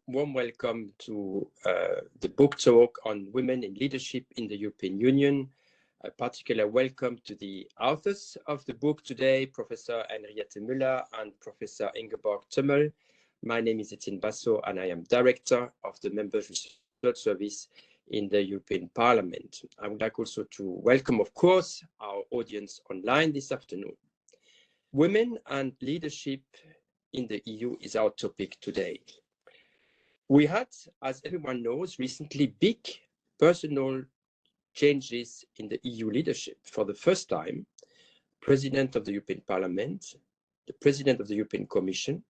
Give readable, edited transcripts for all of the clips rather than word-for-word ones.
warm welcome to the book talk on women in leadership in the European Union. A particular welcome to the authors of the book today, Professor Henriette Müller and Professor Ingeborg Tömmel. My name is Etienne Basso, and I am Director of the Members Research Service in the European Parliament. I would like also to welcome, of course, our audience online this afternoon. Women and leadership in the EU is our topic today. We had, as everyone knows, recently big personal changes in the EU leadership. For the first time, President of the European Parliament, the President of the European Commission,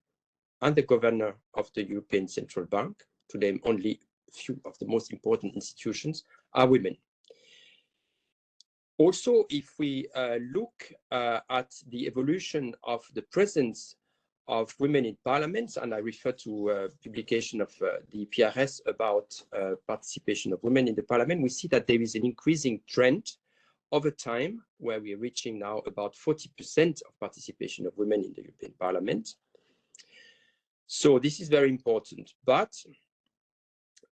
and the Governor of the European Central Bank, to name only a few of the most important institutions, are women. Also, if we look at the evolution of the presence of women in parliaments, and I refer to publication of the EPRS about participation of women in the parliament, we see that there is an increasing trend over time, where we are reaching now about 40% of participation of women in the European Parliament. So this is very important, but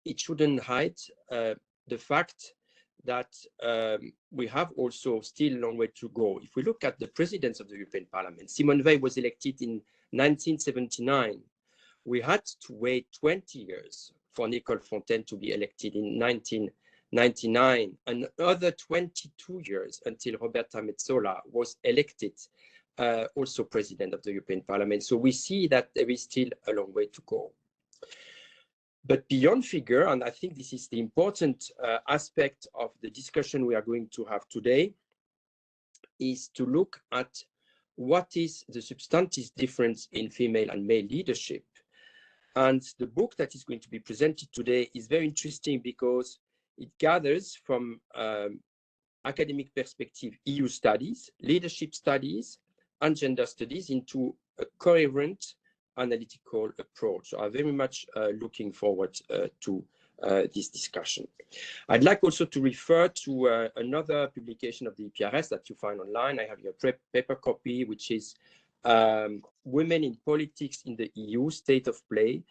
it shouldn't hide the fact that we have also still a long way to go. If we look at the presidents of the European Parliament, Simone Veil was elected in 1979. We had to wait 20 years for Nicole Fontaine to be elected in 1999, another 22 years until Roberta Metsola was elected also president of the European Parliament. So we see that there is still a long way to go. But beyond figure, and I think this is the important aspect of the discussion we are going to have today, is to look at what is the substantive difference in female and male leadership. And the book that is going to be presented today is very interesting because it gathers from academic perspective EU studies, leadership studies, and gender studies into a coherent analytical approach. So I'm very much looking forward to this discussion. I'd like also to refer to another publication of the EPRS that you find online. I have your paper copy, which is Women in Politics in the EU, State of Play,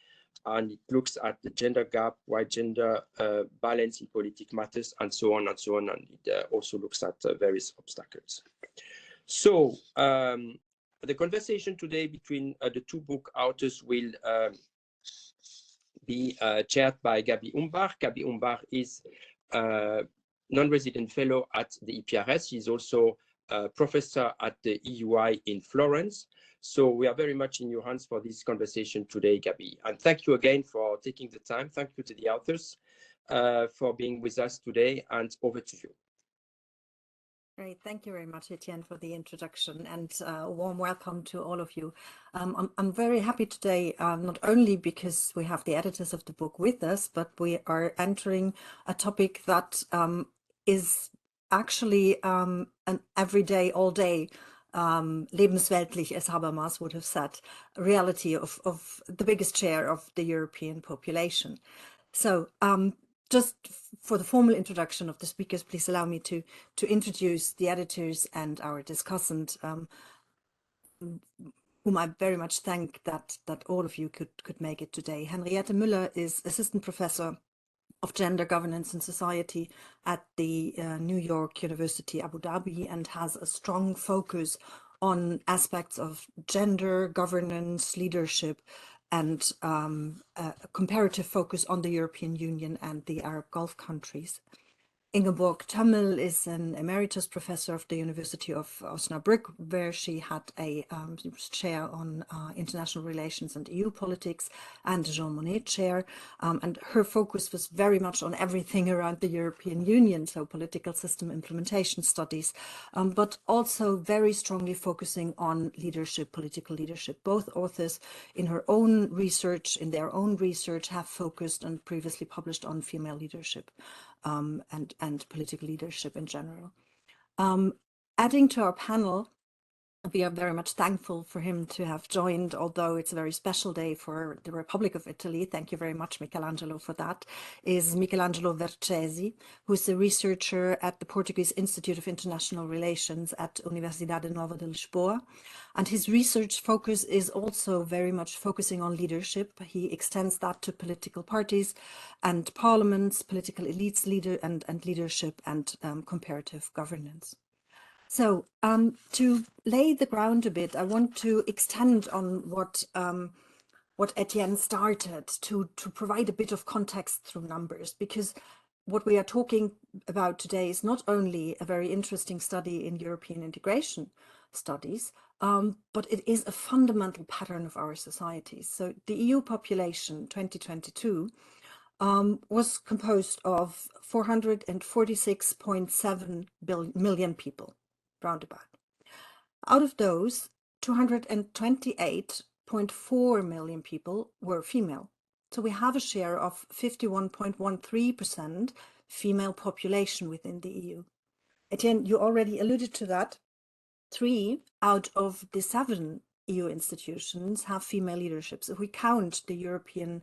and it looks at the gender gap, why gender balance in politics matters, and so on and so on, and it also looks at various obstacles. So the conversation today between the two book authors will be chaired by Gabi Umbar. Gabi Umbar is a non-resident fellow at the EPRS. She's also a professor at the EUI in Florence. So we are very much in your hands for this conversation today, Gabi. And thank you again for taking the time. Thank you to the authors for being with us today, and over to you. Great. Thank you very much, Etienne, for the introduction, and a warm welcome to all of you. I'm very happy today, not only because we have the editors of the book with us, but we are entering a topic that is actually an everyday, all day, lebensweltlich, as Habermas would have said, reality of the biggest share of the European population. So just for the formal introduction of the speakers, please allow me to introduce the editors and our discussant, whom I very much thank that all of you could make it today. Henriette Müller is Assistant Professor of Gender Governance and Society at the New York University, Abu Dhabi, and has a strong focus on aspects of gender, governance, leadership, and a comparative focus on the European Union and the Arab Gulf countries. Ingeborg Tömmel is an emeritus professor of the University of Osnabrück, where she had a chair on international relations and EU politics, and the Jean Monnet chair. And her focus was very much on everything around the European Union, so political system implementation studies, but also very strongly focusing on leadership, political leadership. Both authors in their own research have focused and previously published on female leadership. And political leadership in general. Adding to our panel We are very much thankful for him to have joined, although it's a very special day for the Republic of Italy. Thank you very much, Michelangelo, for that. Is Michelangelo Vercesi, who's a researcher at the Portuguese Institute of International Relations at Universidade Nova de Lisboa. And his research focus is also very much focusing on leadership. He extends that to political parties and parliaments, political elites, leadership, and comparative governance. So to lay the ground a bit, I want to extend on what Etienne started to provide a bit of context through numbers, because what we are talking about today is not only a very interesting study in European integration studies, but it is a fundamental pattern of our societies. So the EU population 2022 was composed of 446.7 million people, roundabout. Out of those, 228.4 million people were female. So we have a share of 51.13% female population within the EU. Etienne, you already alluded to that. 3 out of the 7 EU institutions have female leaderships. If we count the European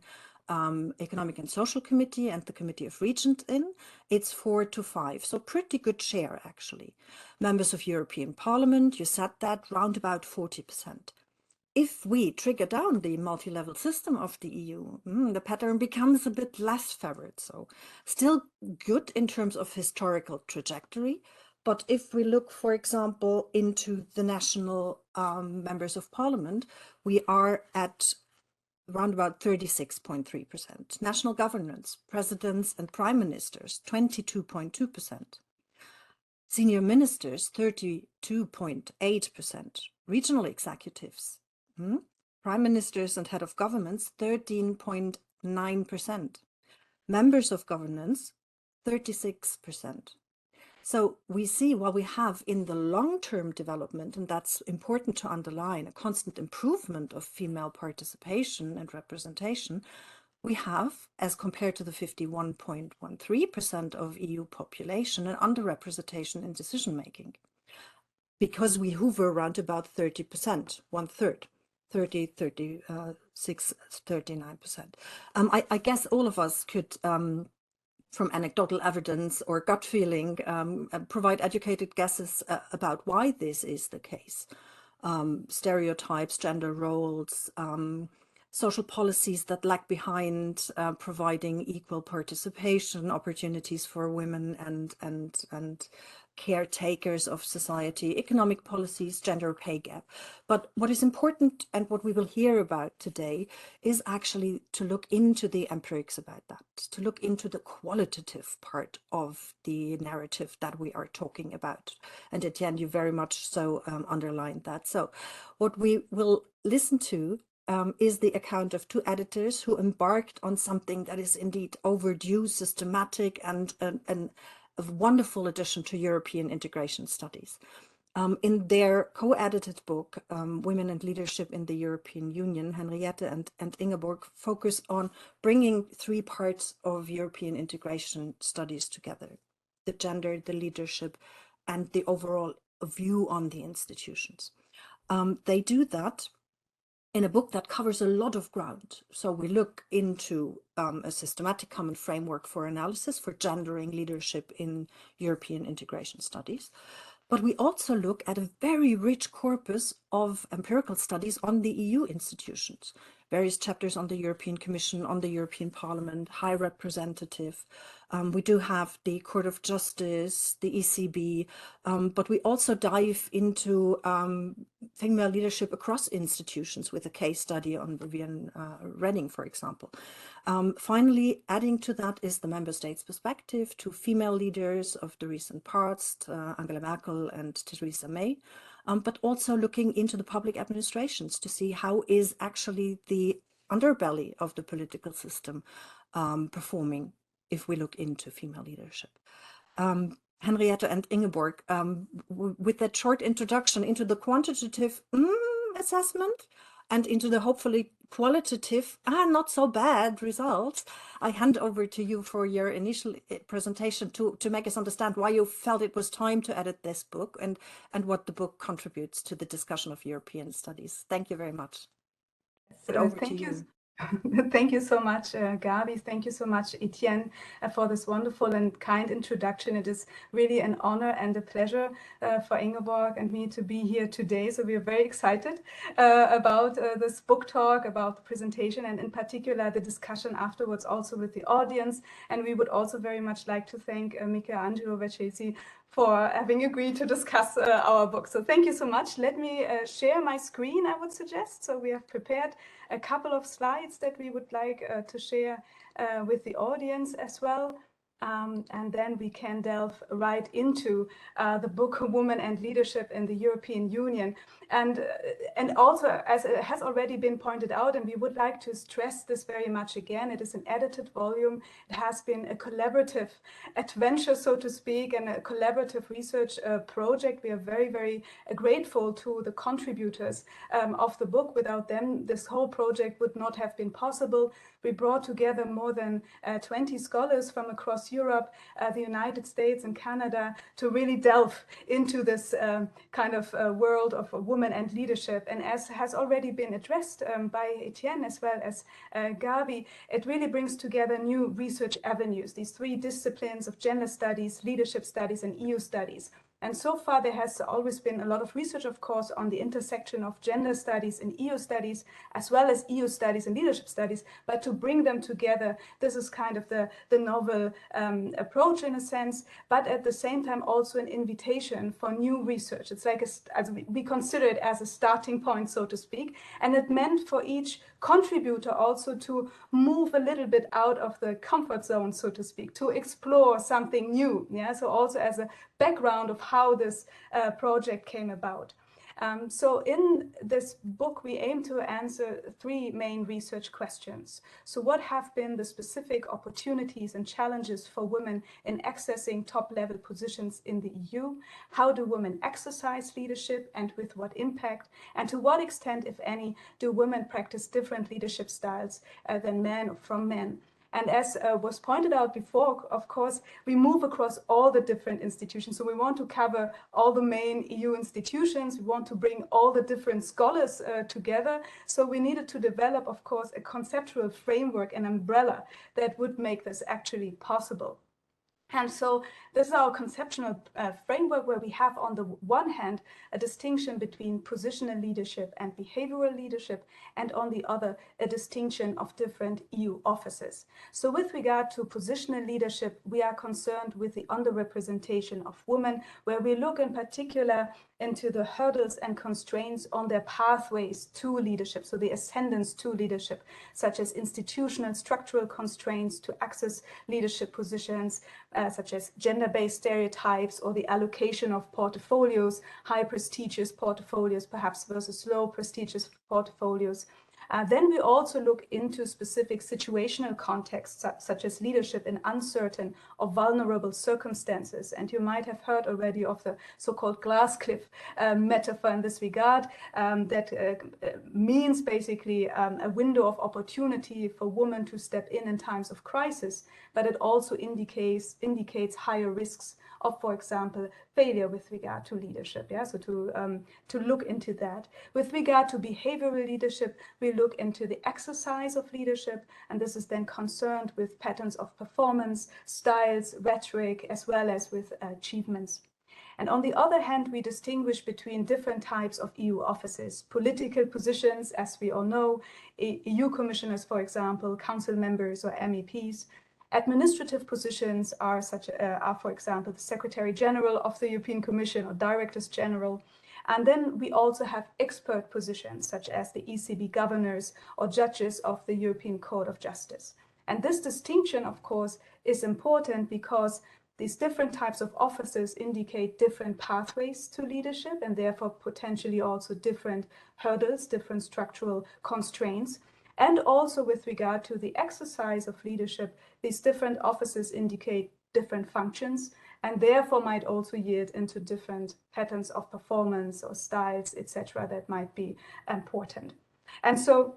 Economic and Social Committee and the Committee of Regions in, it's 4 to 5. So pretty good share, actually. Members of European Parliament, you said that, round about 40%. If we trigger down the multi-level system of the EU, the pattern becomes a bit less favored. So still good in terms of historical trajectory. But if we look, for example, into the national members of parliament, we are at around about 36.3%. National governments, presidents and prime ministers, 22.2%. Senior ministers, 32.8%. Regional executives, prime ministers and head of governments, 13.9%. Members of governance, 36%. So we see what we have in the long-term development, and that's important to underline, a constant improvement of female participation and representation. We have, as compared to the 51.13% of EU population, an underrepresentation in decision-making, because we hover around about 30%, 1/3. 30, 36, 39%. I guess all of us could, from anecdotal evidence or gut feeling, provide educated guesses about why this is the case. Stereotypes, gender roles, social policies that lag behind providing equal participation opportunities for women and caretakers of society, economic policies, gender pay gap. But what is important, and what we will hear about today, is actually to look into the empirics about that, to look into the qualitative part of the narrative that we are talking about. And Etienne, you very much so underlined that. So what we will listen to is the account of 2 editors who embarked on something that is indeed overdue, systematic, and a wonderful addition to European integration studies. In their co-edited book, Women and Leadership in the European Union, Henriette and Ingeborg focus on bringing 3 parts of European integration studies together: the gender, the leadership, and the overall view on the institutions. They do that in a book that covers a lot of ground. So we look into a systematic common framework for analysis for gendering leadership in European integration studies. But we also look at a very rich corpus of empirical studies on the EU institutions, various chapters on the European Commission, on the European Parliament, High Representative. We do have the Court of Justice, the ECB, but we also dive into female leadership across institutions with a case study on Viviane Reding, for example. Finally, adding to that is the member states' perspective to female leaders of the recent past, Angela Merkel and Theresa May, but also looking into the public administrations to see how is actually the underbelly of the political system performing if we look into female leadership. Henriette and Ingeborg, with that short introduction into the quantitative assessment, and into the hopefully qualitative and not so bad results, I hand over to you for your initial presentation to make us understand why you felt it was time to edit this book and what the book contributes to the discussion of European studies. Thank you very much. Over to you. Thank you so much, Gabi. Thank you so much, Etienne, for this wonderful and kind introduction. It is really an honor and a pleasure for Ingeborg and me to be here today. So we are very excited about this book talk, about the presentation, and in particular the discussion afterwards also with the audience. And we would also very much like to thank Michelangelo Vecchesi for having agreed to discuss our book. So thank you so much. Let me share my screen, I would suggest. So we have prepared a couple of slides that we would like to share with the audience as well. And then we can delve right into the book Women and Leadership in the European Union. And also, as it has already been pointed out, and we would like to stress this very much again, it is an edited volume. It has been a collaborative adventure, so to speak, and a collaborative research project. We are very, very grateful to the contributors of the book. Without them, this whole project would not have been possible. We brought together more than 20 scholars from across Europe, the United States and Canada to really delve into this kind of world of women and leadership. And as has already been addressed by Etienne as well as Gabi, it really brings together new research avenues, these three disciplines of gender studies, leadership studies, and EU studies. And so far, there has always been a lot of research, of course, on the intersection of gender studies and EU studies, as well as EU studies and leadership studies. But to bring them together, this is kind of the novel approach in a sense, but at the same time also an invitation for new research. It's like, we consider it as a starting point, so to speak. And it meant for each contributor also to move a little bit out of the comfort zone, so to speak, to explore something new. Yeah, so also as a background of how this project came about. So in this book, we aim to answer three main research questions. So what have been the specific opportunities and challenges for women in accessing top-level positions in the EU? How do women exercise leadership and with what impact? And to what extent, if any, do women practice different leadership styles than men or from men? And as was pointed out before, of course, we move across all the different institutions. So we want to cover all the main EU institutions. We want to bring all the different scholars together. So we needed to develop, of course, a conceptual framework, an umbrella that would make this actually possible. And so this is our conceptual framework, where we have on the one hand a distinction between positional leadership and behavioral leadership, and on the other a distinction of different EU offices. So with regard to positional leadership, we are concerned with the underrepresentation of women, where we look in particular into the hurdles and constraints on their pathways to leadership, so the ascendance to leadership, such as institutional structural constraints to access leadership positions, such as gender-based stereotypes or the allocation of portfolios, high prestigious portfolios perhaps versus low prestigious portfolios. Then we also look into specific situational contexts, such as leadership in uncertain or vulnerable circumstances. And you might have heard already of the so-called glass cliff metaphor in this regard, that means basically a window of opportunity for women to step in times of crisis, but it also indicates higher risks of, for example, failure with regard to leadership. Yeah, so to look into that. With regard to behavioral leadership, we look into the exercise of leadership, and this is then concerned with patterns of performance, styles, rhetoric, as well as with achievements. And on the other hand, we distinguish between different types of EU offices. Political positions, as we all know, EU commissioners, for example, council members or MEPs. Administrative positions are, for example, the Secretary General of the European Commission or Directors General. And then we also have expert positions, such as the ECB governors or judges of the European Court of Justice. And this distinction, of course, is important because these different types of offices indicate different pathways to leadership and therefore potentially also different hurdles, different structural constraints. And also with regard to the exercise of leadership, these different offices indicate different functions and therefore might also yield into different patterns of performance or styles, etc., that might be important. And so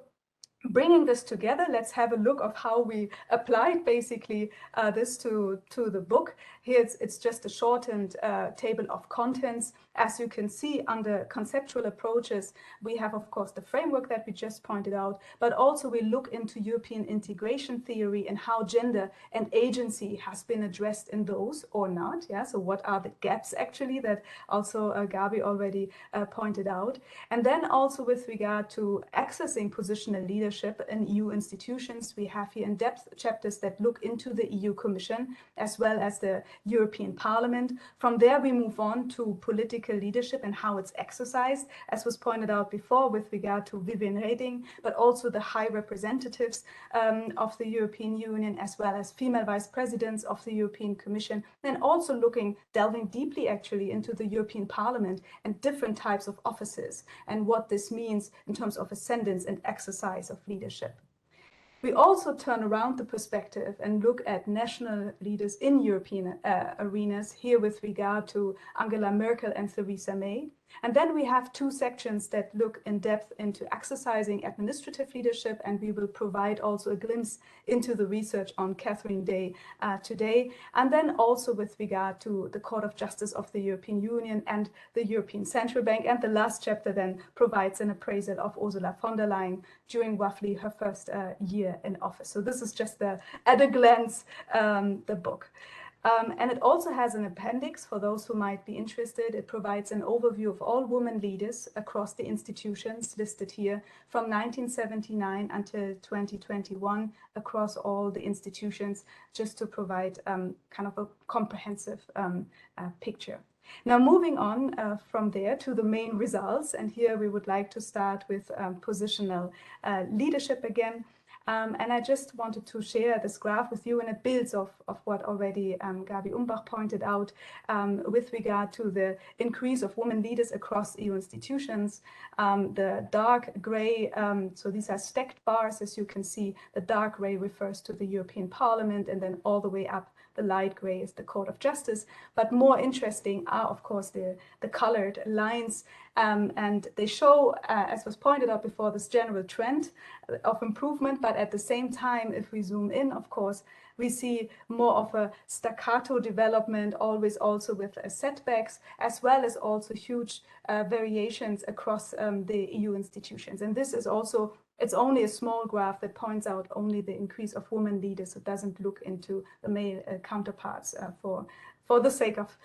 bringing this together, let's have a look of how we applied basically this to the book. Here it's just a shortened table of contents. As you can see, under conceptual approaches, we have, of course, the framework that we just pointed out, but also we look into European integration theory and how gender and agency has been addressed in those or not. Yeah, so what are the gaps actually that also Gabi already pointed out. And then also with regard to accessing positional leadership in EU institutions, we have here in-depth chapters that look into the EU Commission as well as the European Parliament. From there, we move on to political leadership and how it's exercised, as was pointed out before with regard to Viviane Reding, but also the high representatives of the European Union, as well as female vice presidents of the European Commission, and also delving deeply actually into the European Parliament and different types of offices and what this means in terms of ascendance and exercise of leadership. We also turn around the perspective and look at national leaders in European arenas, here with regard to Angela Merkel and Theresa May. And then we have two sections that look in depth into exercising administrative leadership, and we will provide also a glimpse into the research on Catherine Day today. And then also with regard to the Court of Justice of the European Union and the European Central Bank. And the last chapter then provides an appraisal of Ursula von der Leyen during roughly her first year in office. So this is just at a glance, the book. And it also has an appendix for those who might be interested. It provides an overview of all women leaders across the institutions listed here from 1979 until 2021 across all the institutions, just to provide kind of a comprehensive picture. Now, moving on from there to the main results, and here we would like to start with positional leadership again. And I just wanted to share this graph with you, and it builds off of what already Gabi Umbach pointed out with regard to the increase of women leaders across EU institutions. The dark gray, so these are stacked bars, as you can see. The dark gray refers to the European Parliament, and then all the way up, the light gray is the Court of Justice. But more interesting are, of course, the colored lines. And they show, as was pointed out before, this general trend of improvement. But at the same time, if we zoom in, of course, we see more of a staccato development, always also with setbacks, as well as also huge variations across the EU institutions. And this is also, it's only a small graph that points out only the increase of women leaders. It doesn't look into the male counterparts for the sake of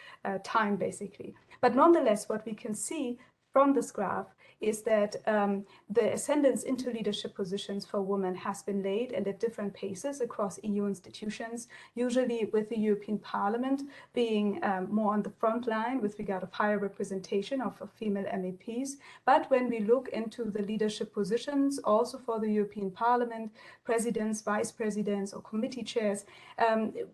time, basically. But nonetheless, what we can see from this graph is that the ascendance into leadership positions for women has been laid and at different paces across EU institutions, usually with the European Parliament being more on the front line with regard of higher representation of female MEPs. But when we look into the leadership positions, also for the European Parliament, presidents, vice presidents, or committee chairs,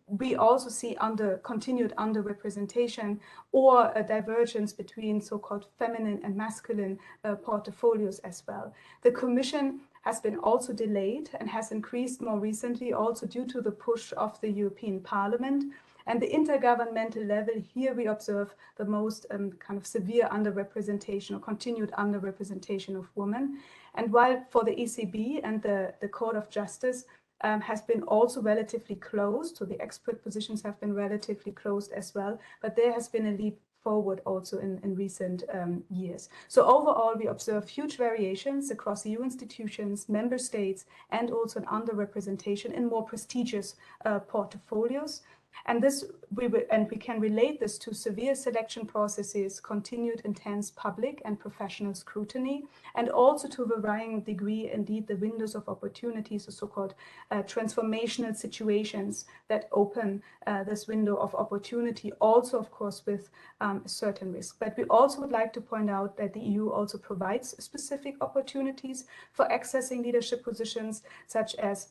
we also see continued underrepresentation or a divergence between so-called feminine and masculine portfolios as well. The Commission has been also delayed and has increased more recently also due to the push of the European Parliament. And the intergovernmental level, here we observe the most kind of severe underrepresentation or continued underrepresentation of women. And while for the ECB and the Court of Justice has been also relatively closed, so the expert positions have been relatively closed as well, but there has been a leap forward also in recent years. So overall, we observe huge variations across EU institutions, member states, and also an underrepresentation in more prestigious portfolios. And we can relate this to severe selection processes, continued intense public and professional scrutiny, and also to a varying degree, indeed, the windows of opportunities, the so-called transformational situations that open this window of opportunity, also, of course, with a certain risk. But we also would like to point out that the EU also provides specific opportunities for accessing leadership positions, such as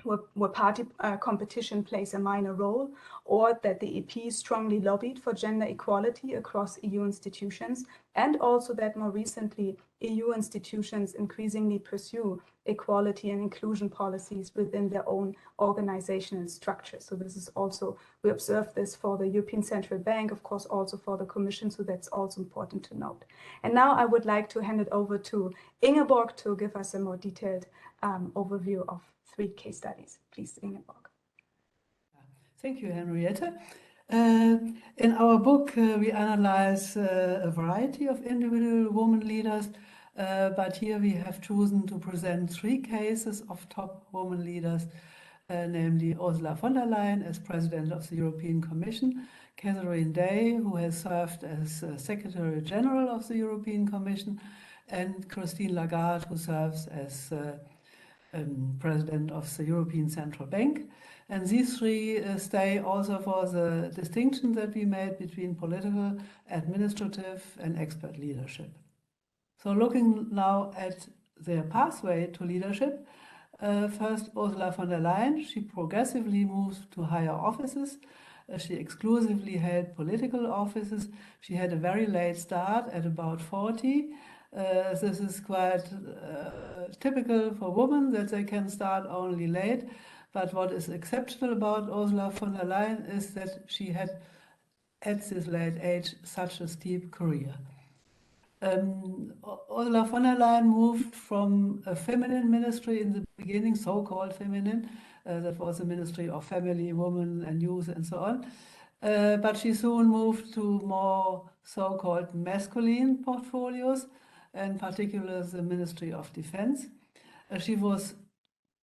where party competition plays a minor role, or that the EP strongly lobbied for gender equality across EU institutions, and also that more recently EU institutions increasingly pursue equality and inclusion policies within their own organizational structure. So this is also, we observe this for the European Central Bank, of course, also for the Commission, so that's also important to note. And now I would like to hand it over to Ingeborg to give us a more detailed overview of 3 case studies. Please, Ingeborg. Thank you, Henriette. In our book, we analyze a variety of individual women leaders, but here we have chosen to present 3 cases of top women leaders, namely Ursula von der Leyen as President of the European Commission, Catherine Day, who has served as Secretary General of the European Commission, and Christine Lagarde, who serves as President of the European Central Bank. And these 3 stay also for the distinction that we made between political, administrative, and expert leadership. So looking now at their pathway to leadership, first Ursula von der Leyen, she progressively moved to higher offices. She exclusively held political offices. She had a very late start at about 40. This is quite typical for women, that they can start only late. But what is exceptional about Ursula von der Leyen is that she had, at this late age, such a steep career. Ursula von der Leyen moved from a feminine ministry in the beginning, so-called feminine, that was the Ministry of Family, Women and Youth and so on. But she soon moved to more so-called masculine portfolios, in particular the Ministry of Defense. She was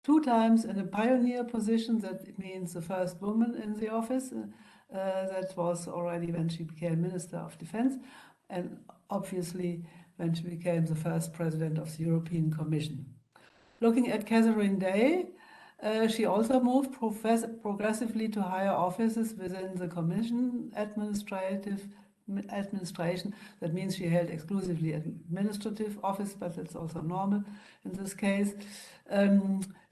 2 times in a pioneer position, that means the first woman in the office. That was already when she became Minister of Defense, and obviously when she became the first President of the European Commission. Looking at Catherine Day, she also moved progressively to higher offices within the Commission administration. That means she held exclusively administrative office, but it's also normal in this case.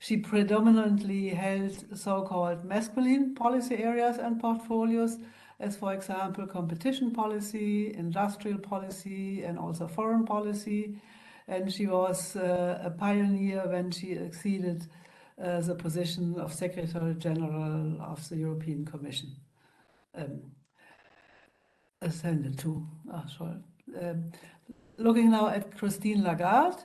She predominantly held so-called masculine policy areas and portfolios, as for example competition policy, industrial policy, and also foreign policy. And she was a pioneer when she acceded the position of Secretary General of the European Commission. Ascended to. Looking now at Christine Lagarde,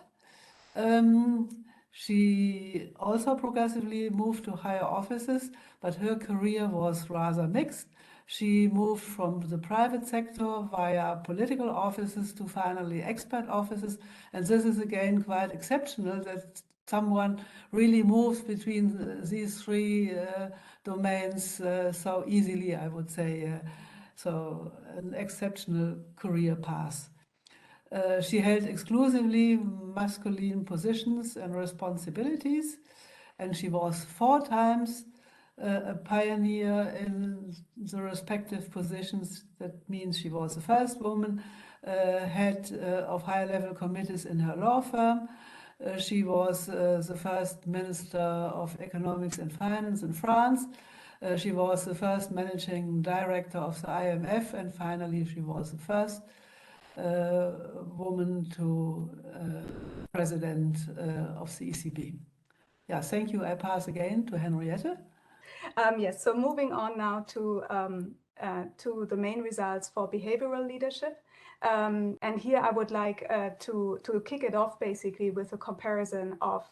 she also progressively moved to higher offices, but her career was rather mixed. She moved from the private sector via political offices to finally expert offices, and this is again quite exceptional, that someone really moves between these 3 domains so easily, I would say. So an exceptional career path. She held exclusively masculine positions and responsibilities, and she was 4 times a pioneer in the respective positions. That means she was the first woman head of high-level committees in her law firm. She was the first Minister of Economics and Finance in France. She was the first managing director of the IMF, and finally she was the first woman to president of the ECB. Yeah, thank you. I pass again to Henriette. Yes, so moving on now to the main results for behavioral leadership. And here I would like to kick it off basically with a comparison of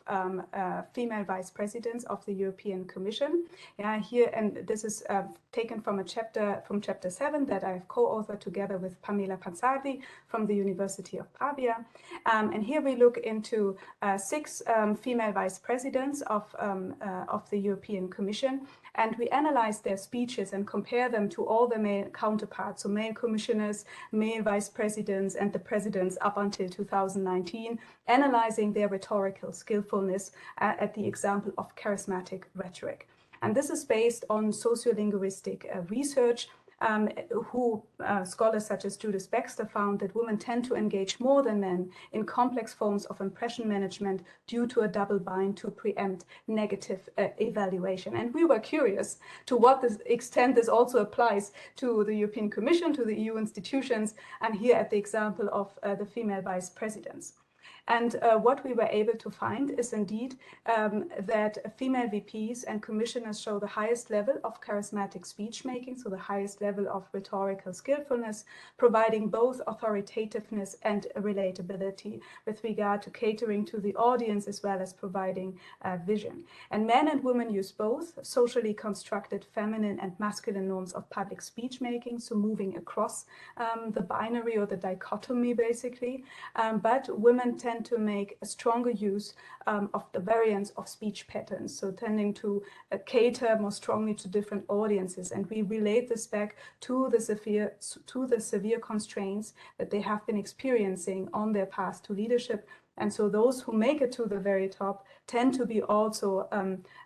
female vice presidents of the European Commission. Yeah, here, and this is taken from chapter 7 that I've co-authored together with Pamela Pansardi from the University of Pavia. And here we look into 6 female vice presidents of the European Commission, and we analyze their speeches and compare them to all the male counterparts, so male commissioners, male vice presidents, and the presidents up until 2019, analyzing their rhetorical skillfulness at the example of charismatic rhetoric. And this is based on sociolinguistic research scholars such as Judith Baxter found that women tend to engage more than men in complex forms of impression management due to a double bind to preempt negative evaluation. And we were curious to what extent this also applies to the European Commission, to the EU institutions, and here at the example of the female vice presidents. And what we were able to find is indeed that female VPs and commissioners show the highest level of charismatic speech making, so the highest level of rhetorical skillfulness, providing both authoritativeness and relatability with regard to catering to the audience as well as providing vision. And men and women use both socially constructed feminine and masculine norms of public speech making, so moving across the binary or the dichotomy basically, but women tend to make a stronger use of the variance of speech patterns, so tending to cater more strongly to different audiences. And we relate this back to the severe constraints that they have been experiencing on their path to leadership. And so those who make it to the very top tend to be also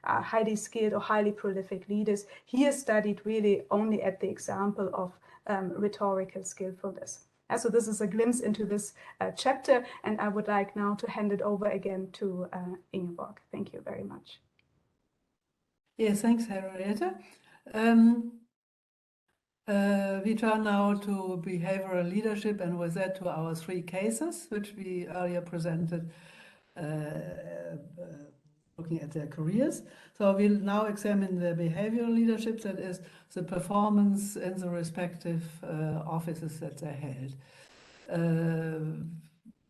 highly skilled or highly prolific leaders. Here studied really only at the example of rhetorical skillfulness. So this is a glimpse into this chapter, and I would like now to hand it over again to Ingeborg. Thank you very much. Yes, thanks, Henriette. We turn now to behavioral leadership, and with that to our 3 cases, which we earlier presented, looking at their careers. So we'll now examine the behavioral leadership, that is the performance in the respective offices that they held.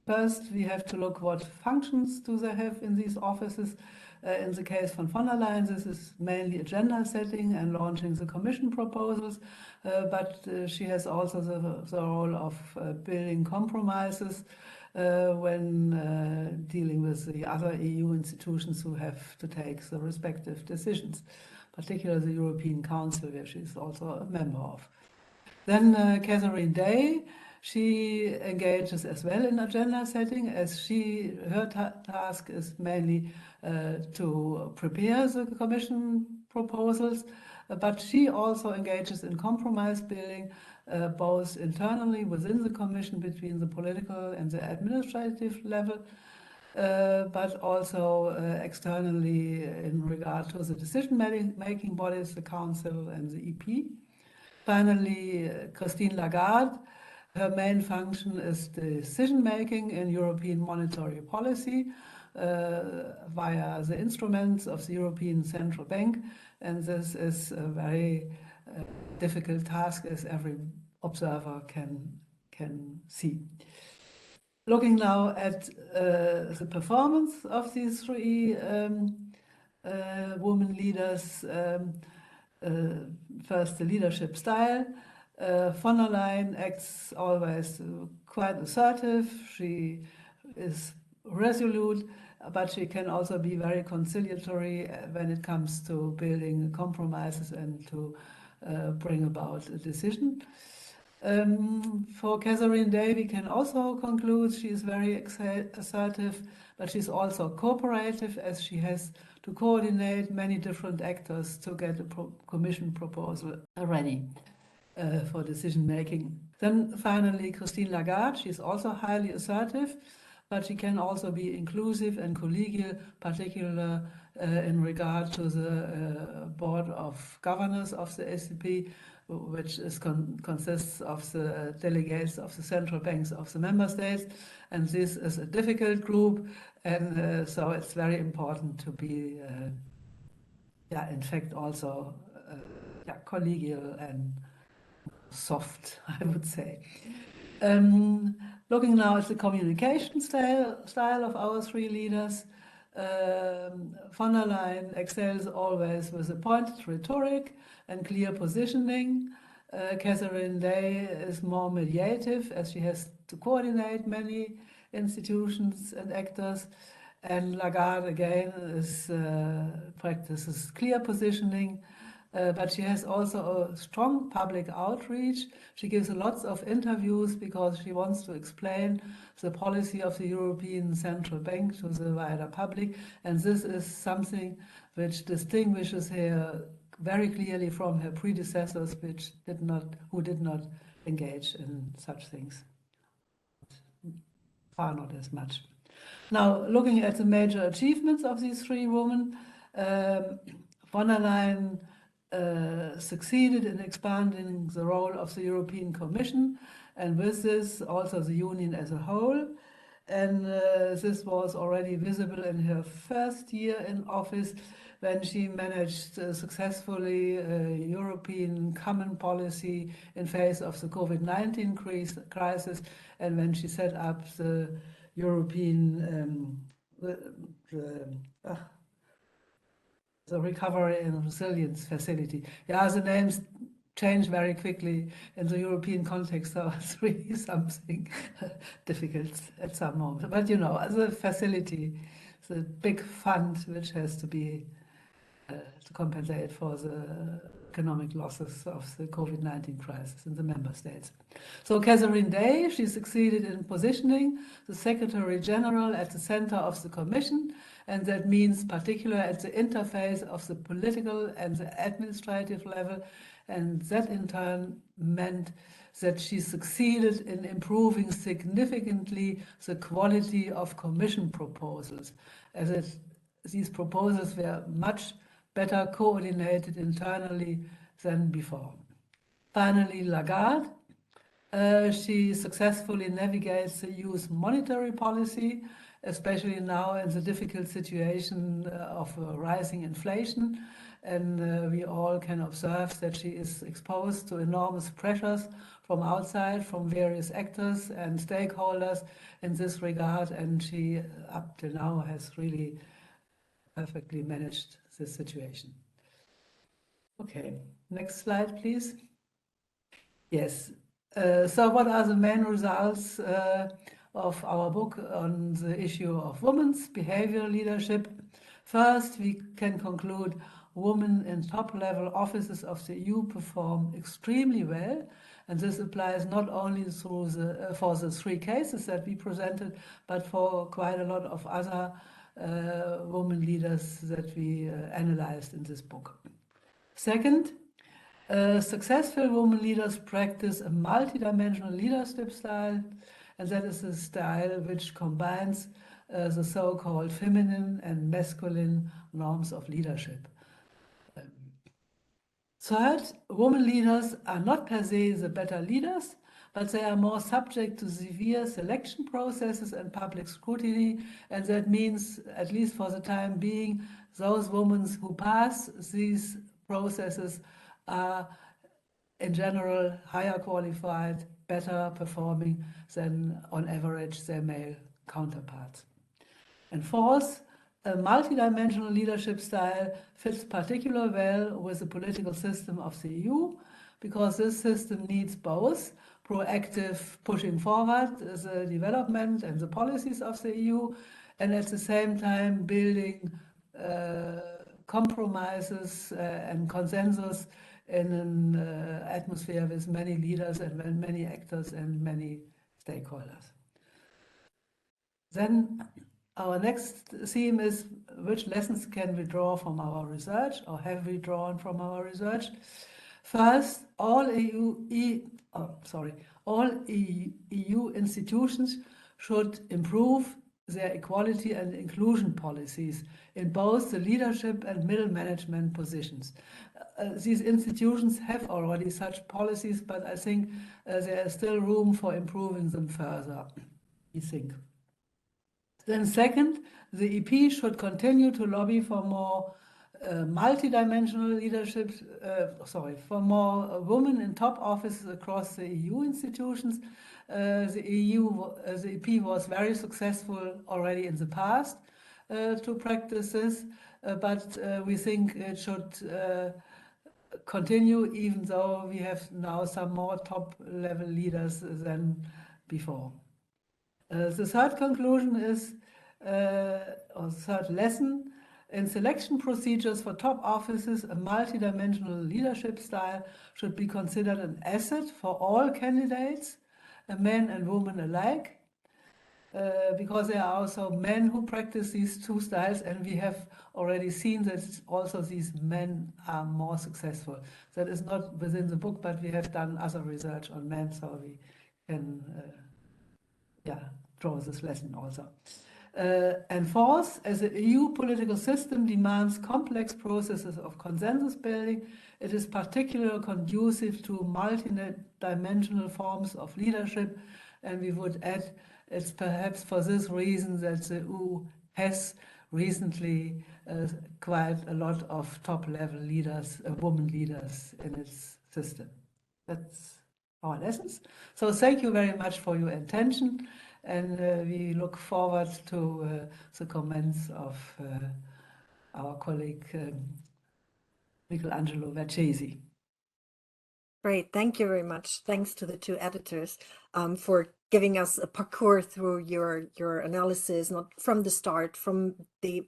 First, we have to look what functions do they have in these offices. In the case von der Leyen, this is mainly agenda setting and launching the Commission proposals, but she has also the role of building compromises when dealing with the other EU institutions who have to take the respective decisions, particularly the European Council, where she is also a member of. Then Catherine Day, she engages as well in agenda setting, as her task is mainly to prepare the Commission proposals, but she also engages in compromise building, both internally within the Commission between the political and the administrative level, but also externally in regard to the decision-making bodies, the Council and the EP. Finally, Christine Lagarde, her main function is decision-making in European monetary policy via the instruments of the European Central Bank, and this is a very difficult task, as every observer can see. Looking now at the performance of these 3 women leaders, first the leadership style. Von der Leyen acts always quite assertive. She is resolute, but she can also be very conciliatory when it comes to building compromises and to bring about a decision. For Catherine Day, we can also conclude she is very assertive, but she's also cooperative, as she has to coordinate many different actors to get a Commission proposal ready for decision making. Then finally, Christine Lagarde, she's also highly assertive, but she can also be inclusive and collegial, particularly in regard to the board of governors of the ECB, which consists of the delegates of the central banks of the member states. And this is a difficult group, and so it's very important to be, in fact, also collegial and soft, I would say. Looking now at the communication style of our 3 leaders, von der Leyen excels always with a pointed rhetoric and clear positioning. Catherine Day is more mediative, as she has to coordinate many institutions and actors. And Lagarde, again, practices clear positioning, but she has also a strong public outreach. She gives lots of interviews because she wants to explain the policy of the European Central Bank to the wider public. And this is something which distinguishes her very clearly from her predecessors, who did not engage in such things, far not as much. Now, looking at the major achievements of these three women, von der Leyen succeeded in expanding the role of the European Commission, and with this also the Union as a whole. And this was already visible in her first year in office, when she managed successfully a European common policy in face of the COVID-19 crisis, and when she set up the European the Recovery and Resilience Facility. Yeah, the names change very quickly in the European context, so it's really something difficult at some moment. But you know, as a facility, the big fund which has to be to compensate for the economic losses of the COVID-19 crisis in the member states. So Catherine Day, she succeeded in positioning the Secretary General at the center of the Commission, and that means particularly at the interface of the political and the administrative level, and that in turn meant that she succeeded in improving significantly the quality of Commission proposals, as these proposals were much better coordinated internally than before. Finally, Lagarde, she successfully navigates the EU's monetary policy, especially now in the difficult situation of rising inflation. And we all can observe that she is exposed to enormous pressures from outside, from various actors and stakeholders in this regard, and she, up till now, has really perfectly managed this situation. Okay, next slide, please. Yes, so what are the main results of our book on the issue of women's behavioral leadership? First, we can conclude women in top-level offices of the EU perform extremely well, and this applies not only through for the three cases that we presented, but for quite a lot of other women leaders that we analyzed in this book. Second, successful women leaders practice a multidimensional leadership style, and that is a style which combines the so-called feminine and masculine norms of leadership. Third, women leaders are not per se the better leaders, but they are more subject to severe selection processes and public scrutiny, and that means, at least for the time being, those women who pass these processes are in general higher qualified, better performing than on average their male counterparts. And fourth, a multidimensional leadership style fits particularly well with the political system of the EU, because this system needs both proactive pushing forward the development and the policies of the EU, and at the same time building compromises and consensus in an atmosphere with many leaders and many actors and many stakeholders. Then our next theme is, which lessons can we draw from our research, or have we drawn from our research? First, all EU institutions should improve their equality and inclusion policies in both the leadership and middle management positions. These institutions have already such policies, but I think there is still room for improving them further, we think. Then second, the EP should continue to lobby for more multidimensional leadership, for more women in top offices across the EU institutions. The EP was very successful already in the past to practice this, but we think it should continue, even though we have now some more top-level leaders than before. The third conclusion is, or third lesson, in selection procedures for top offices, a multidimensional leadership style should be considered an asset for all candidates, men and women alike. because there are also men who practice these two styles, and we have already seen that also these men are more successful. That is not within the book, but we have done other research on men, so we can draw this lesson also. And fourth, as the EU political system demands complex processes of consensus building, it is particularly conducive to multi-dimensional forms of leadership. And we would add, it's perhaps for this reason that the EU has recently quite a lot of top-level leaders, women leaders in its system. That's our lessons. So thank you very much for your attention. And we look forward to the comments of our colleague Michelangelo Vercesi. Great, thank you very much. Thanks to the two editors for giving us a parcours through your analysis, not from the start, from the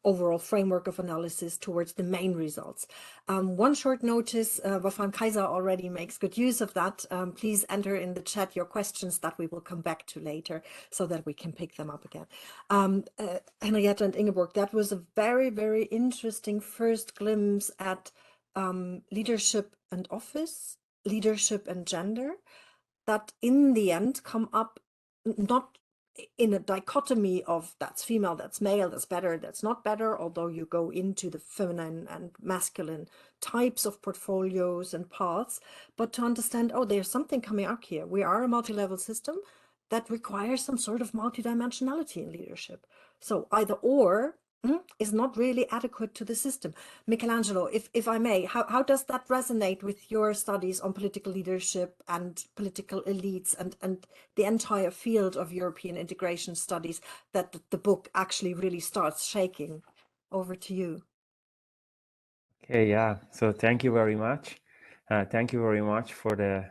overall framework of analysis towards the main results. One short notice, Wolfram Kaiser already makes good use of that. Please enter in the chat your questions that we will come back to later so that we can pick them up again. Henriette and Ingeborg, that was a very, very interesting first glimpse at leadership and office, leadership and gender, that in the end come up not in a dichotomy of that's female, that's male, that's better, that's not better, although you go into the feminine and masculine types of portfolios and paths, but to understand, oh, there's something coming up here. We are a multi-level system that requires some sort of multidimensionality in leadership. So either or is not really adequate to the system. Michelangelo, if I may, how does that resonate with your studies on political leadership and political elites and the entire field of European integration studies that the book actually really starts shaking? Over to you. Okay, yeah, so thank you very much. Thank you very much for the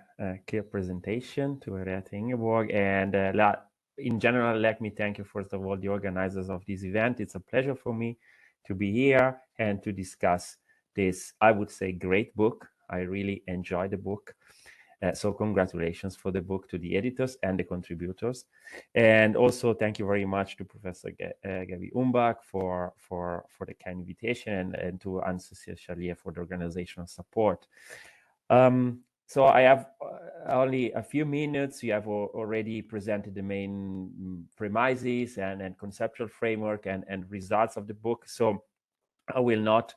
clear presentation to Henriette Ingeborg, and in general, let me thank you, first of all, the organizers of this event. It's a pleasure for me to be here and to discuss this, I would say, great book. I really enjoy the book. So congratulations for the book to the editors and the contributors. And also thank you very much to Professor Gabi Umbach for the kind invitation, and to Anne-Cécile Charlier for the organizational support. So I have only a few minutes. You have already presented the main premises and conceptual framework and results of the book. So I will not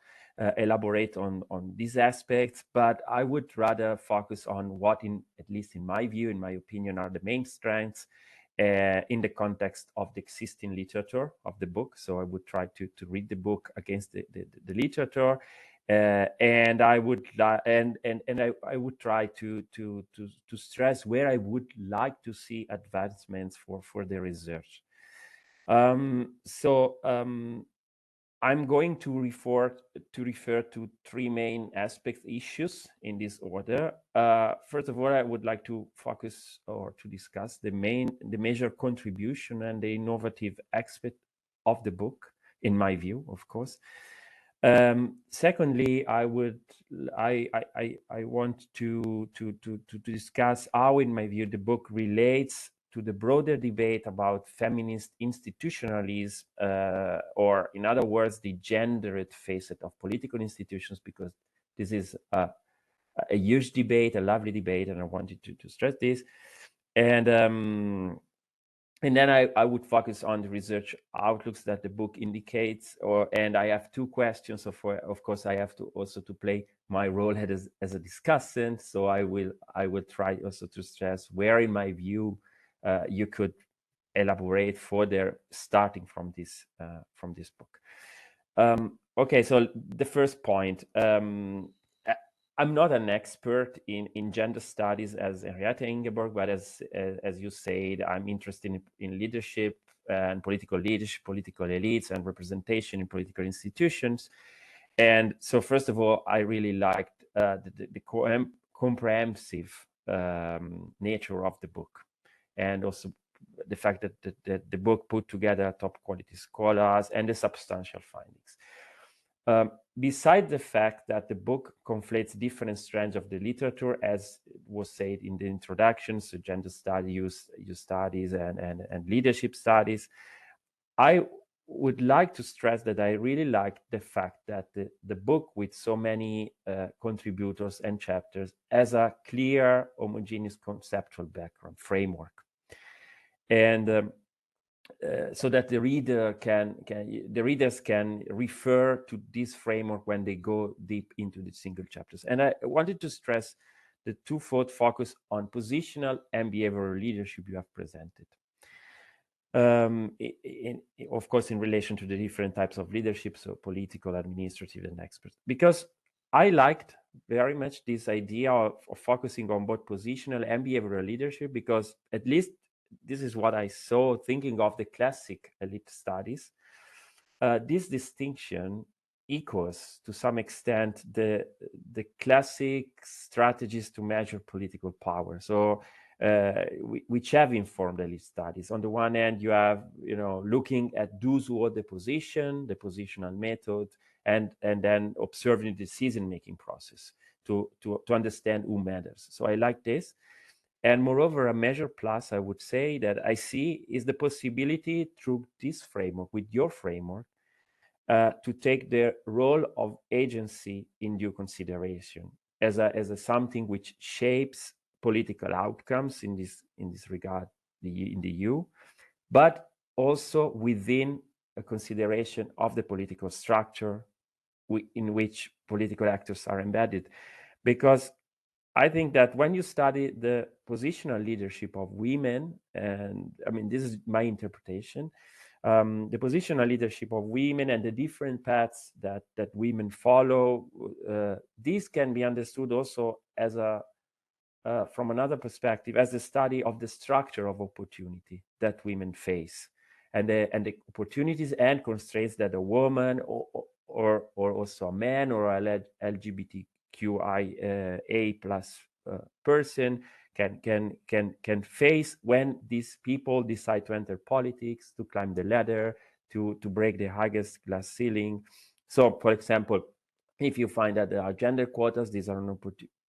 elaborate on these aspects, but I would rather focus on what, at least in my view, in my opinion, are the main strengths in the context of the existing literature of the book. So I would try to read the book against the literature. And I would I would try to stress where I would like to see advancements for the research. I'm going to refer to three main aspects, issues in this order. First of all, I would like to focus or to discuss the major contribution and the innovative aspect of the book, in my view, of course. Secondly, I want to discuss how, in my view, the book relates to the broader debate about feminist institutionalism, or in other words, the gendered facet of political institutions, because this is a huge debate, a lovely debate, and I wanted to stress this. And then I would focus on the research outlooks that the book indicates, and I have two questions. So of course, I have to also to play my role as a discussant. So I will try also to stress where, in my view, you could elaborate further, starting from this book. Okay, so the first point. I'm not an expert in gender studies as Henriette Ingeborg, but as you said, I'm interested in leadership and political leadership, political elites, and representation in political institutions. And so, first of all, I really liked the comprehensive nature of the book, and also the fact that the book put together top quality scholars and the substantial findings. Beside the fact that the book conflates different strands of the literature, as was said in the introduction, so gender studies, youth studies, and leadership studies, I would like to stress that I really like the fact that the book, with so many contributors and chapters, has a clear, homogeneous conceptual background framework, and so that the readers can refer to this framework when they go deep into the single chapters. And I wanted to stress the twofold focus on positional and behavioral leadership you have presented. Of course, in relation to the different types of leadership, so political, administrative, and expert. Because I liked very much this idea of focusing on both positional and behavioral leadership, because at least this is what I saw thinking of the classic elite studies. This distinction echoes to some extent the classic strategies to measure political power. So which have informed elite studies. On the one hand, you have, looking at those who hold the positional method, and then observing the decision-making process to understand who matters. So I like this. And moreover, a measure plus, I would say, that I see is the possibility through this framework, with your framework, to take the role of agency in due consideration as a something which shapes political outcomes in this regard in the EU, but also within a consideration of the political structure in which political actors are embedded. Because I think that when you study the positional leadership of women, and I mean, this is my interpretation, the positional leadership of women and the different paths that women follow, this can be understood also as from another perspective, as a study of the structure of opportunity that women face, and the opportunities and constraints that a woman or also a man or a LGBTQIA plus person can face when these people decide to enter politics, to climb the ladder, to break the highest glass ceiling. So, for example, if you find that there are gender quotas, these are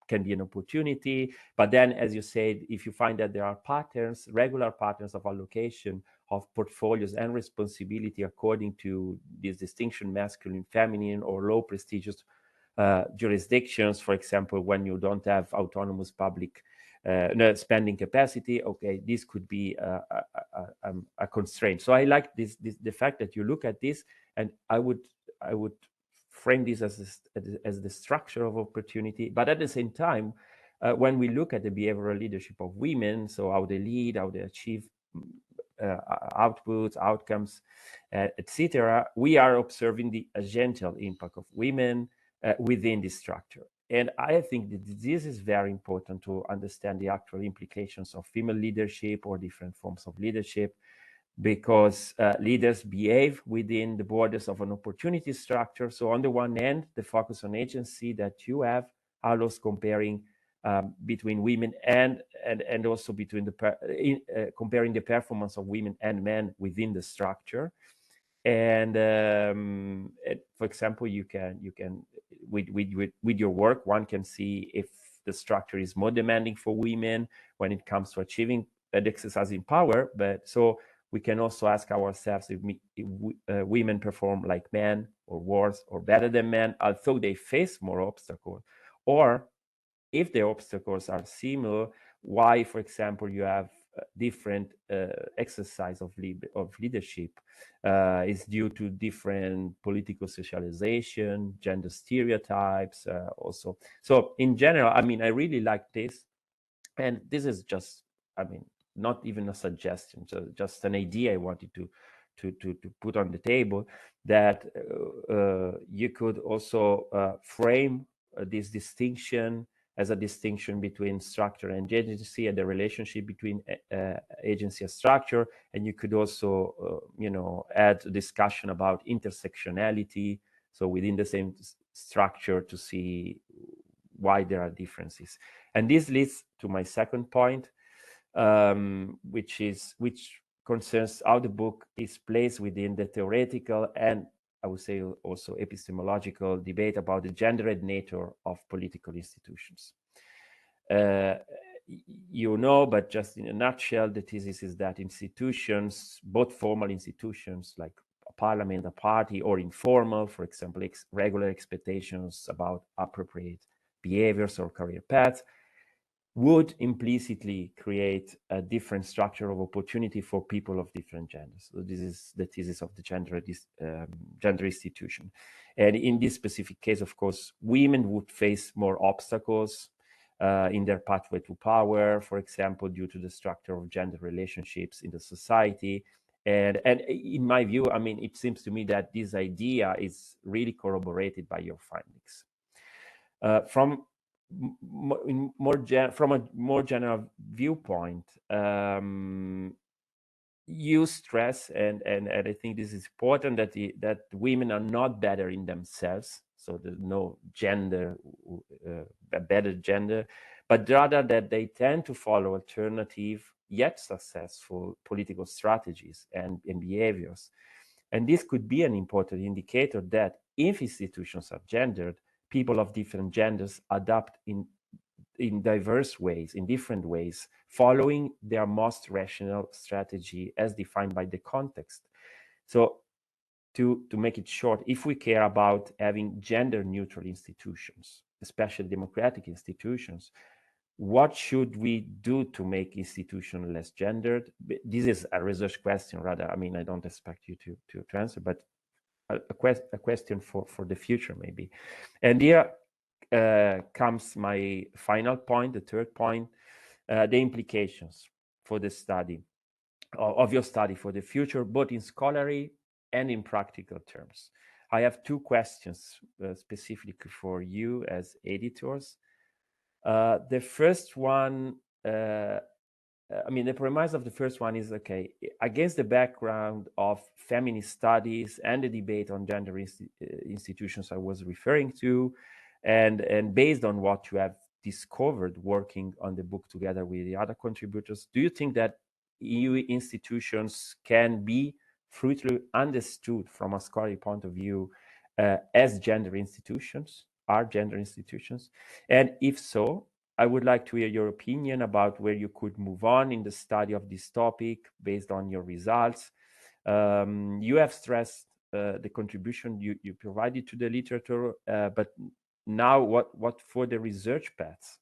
can be an opportunity. But then, as you said, if you find that there are patterns, regular patterns of allocation of portfolios and responsibility according to this distinction, masculine, feminine, or low prestigious jurisdictions, for example, when you don't have autonomous public spending capacity, okay, this could be a constraint. So I like the fact that you look at this, and I would frame this as the structure of opportunity. But at the same time, when we look at the behavioral leadership of women, so how they lead, how they achieve outputs, outcomes, etc., we are observing the agential impact of women within this structure. And I think that this is very important to understand the actual implications of female leadership or different forms of leadership, because leaders behave within the borders of an opportunity structure. So on the one hand, the focus on agency that you have allows comparing between women and also between comparing the performance of women and men within the structure. And for example, you can with your work, one can see if the structure is more demanding for women when it comes to achieving and exercising power. But so we can also ask ourselves if women perform like men or worse or better than men, although they face more obstacles, or if the obstacles are similar, why, for example, you have different exercise of leadership is due to different political socialization, gender stereotypes also. So in general, I mean, I really like this. And this is just, I mean, not even a suggestion, so just an idea I wanted to put on the table, that you could also frame this distinction as a distinction between structure and agency, and the relationship between agency and structure. And you could also, add a discussion about intersectionality, so within the same structure, to see why there are differences. And this leads to my second point, which concerns how the book is placed within the theoretical and I would say also epistemological debate about the gendered nature of political institutions. You know, but just in a nutshell, the thesis is that institutions, both formal institutions like a parliament, a party, or informal, for example, regular expectations about appropriate behaviors or career paths, would implicitly create a different structure of opportunity for people of different genders. So this is the thesis of the gender institution. And in this specific case, of course, women would face more obstacles in their pathway to power, for example, due to the structure of gender relationships in the society. And in my view, I mean, it seems to me that this idea is really corroborated by your findings. From a more general viewpoint, you stress, and I think this is important, that women are not better in themselves, so there's no gender, better gender, but rather that they tend to follow alternative yet successful political strategies and behaviors. And this could be an important indicator that if institutions are gendered, people of different genders adapt in diverse ways, in different ways, following their most rational strategy as defined by the context. So to make it short, if we care about having gender neutral institutions, especially democratic institutions, what should we do to make institutions less gendered? This is a research question, rather. I mean, I don't expect you to answer, but a question for the future, maybe. And here comes my final point, the third point, the implications for the study, of your study for the future, both in scholarly and in practical terms. I have two questions specifically for you as editors. The first one, I mean, the premise of the first one is, okay, against the background of feminist studies and the debate on gender institutions I was referring to, and based on what you have discovered working on the book together with the other contributors, do you think that EU institutions can be fruitfully understood from a scholarly point of view as gender institutions, are gender institutions? And if so, I would like to hear your opinion about where you could move on in the study of this topic based on your results. You have stressed the contribution you provided to the literature, but now what for the research paths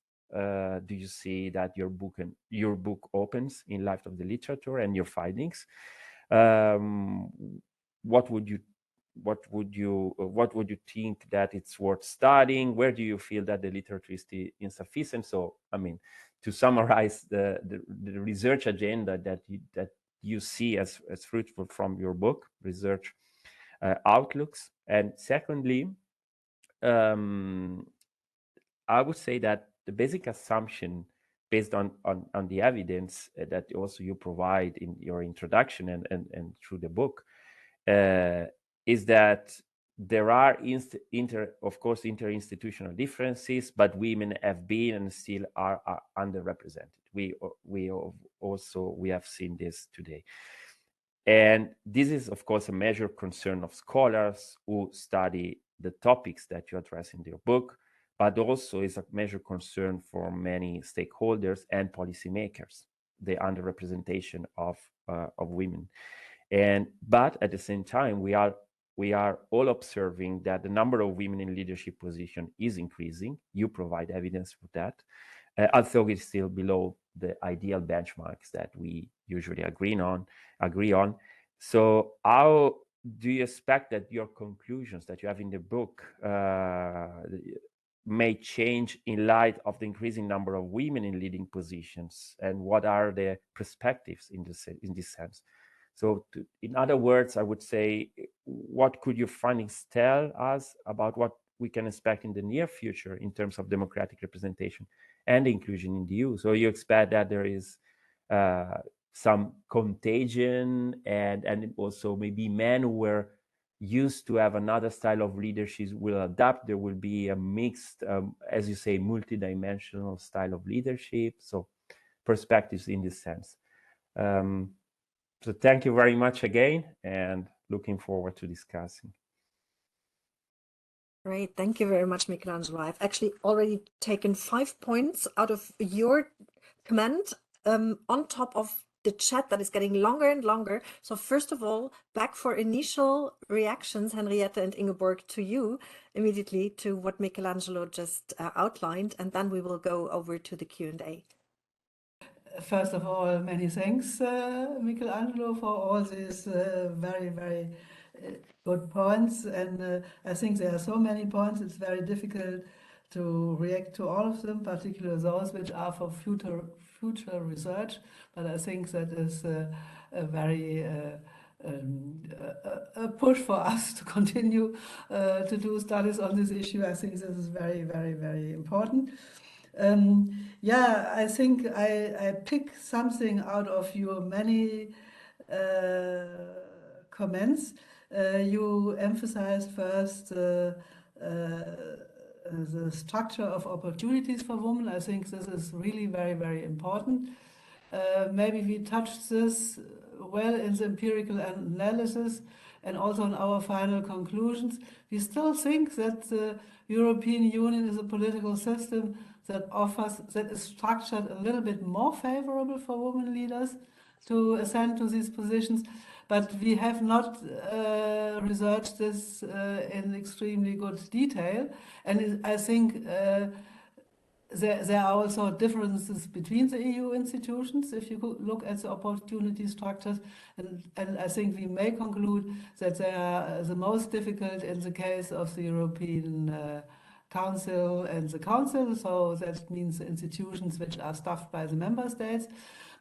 do you see that your book opens in light of the literature and your findings? What would you think that it's worth studying? Where do you feel that the literature is insufficient? So, I mean, to summarize the research agenda that you see as fruitful from your book, research outlooks. And secondly, I would say that the basic assumption based on the evidence that also you provide in your introduction and through the book is that there are of course interinstitutional differences, but women have been and still are underrepresented. We have seen this today, and this is of course a major concern of scholars who study the topics that you address in your book, but also is a major concern for many stakeholders and policymakers, the underrepresentation of women. But at the same time, we are all observing that the number of women in leadership position is increasing. You provide evidence for that, although it's still below the ideal benchmarks that we usually agree on. So how do you expect that your conclusions that you have in the book may change in light of the increasing number of women in leading positions, and what are the perspectives in this sense? So in other words, I would say, what could your findings tell us about what we can expect in the near future in terms of democratic representation and inclusion in the EU? So you expect that there is some contagion, and also maybe men who were used to have another style of leadership will adapt. There will be a mixed, as you say, multidimensional style of leadership. So perspectives in this sense. So thank you very much again, and looking forward to discussing. Great, thank you very much, Michelangelo. I've actually already taken 5 points out of your comment on top of the chat that is getting longer and longer. So first of all, back for initial reactions, Henriette and Ingeborg, to you immediately to what Michelangelo just outlined, and then we will go over to the Q&A. First of all, many thanks, Michelangelo, for all these very, very good points. And I think there are so many points, it's very difficult to react to all of them, particularly those which are for future research. But I think that is a very a push for us to continue to do studies on this issue. I think this is very, very, very important. Yeah, I think I pick something out of your many comments. You emphasized first the structure of opportunities for women. I think this is really very, very important. Maybe we touched this well in the empirical analysis and also in our final conclusions. We still think that the European Union is a political system that is structured a little bit more favorable for women leaders to ascend to these positions, but we have not researched this in extremely good detail. And I think there are also differences between the EU institutions if you look at the opportunity structures, and I think we may conclude that they are the most difficult in the case of the European Council and the Council, so that means the institutions which are staffed by the member states.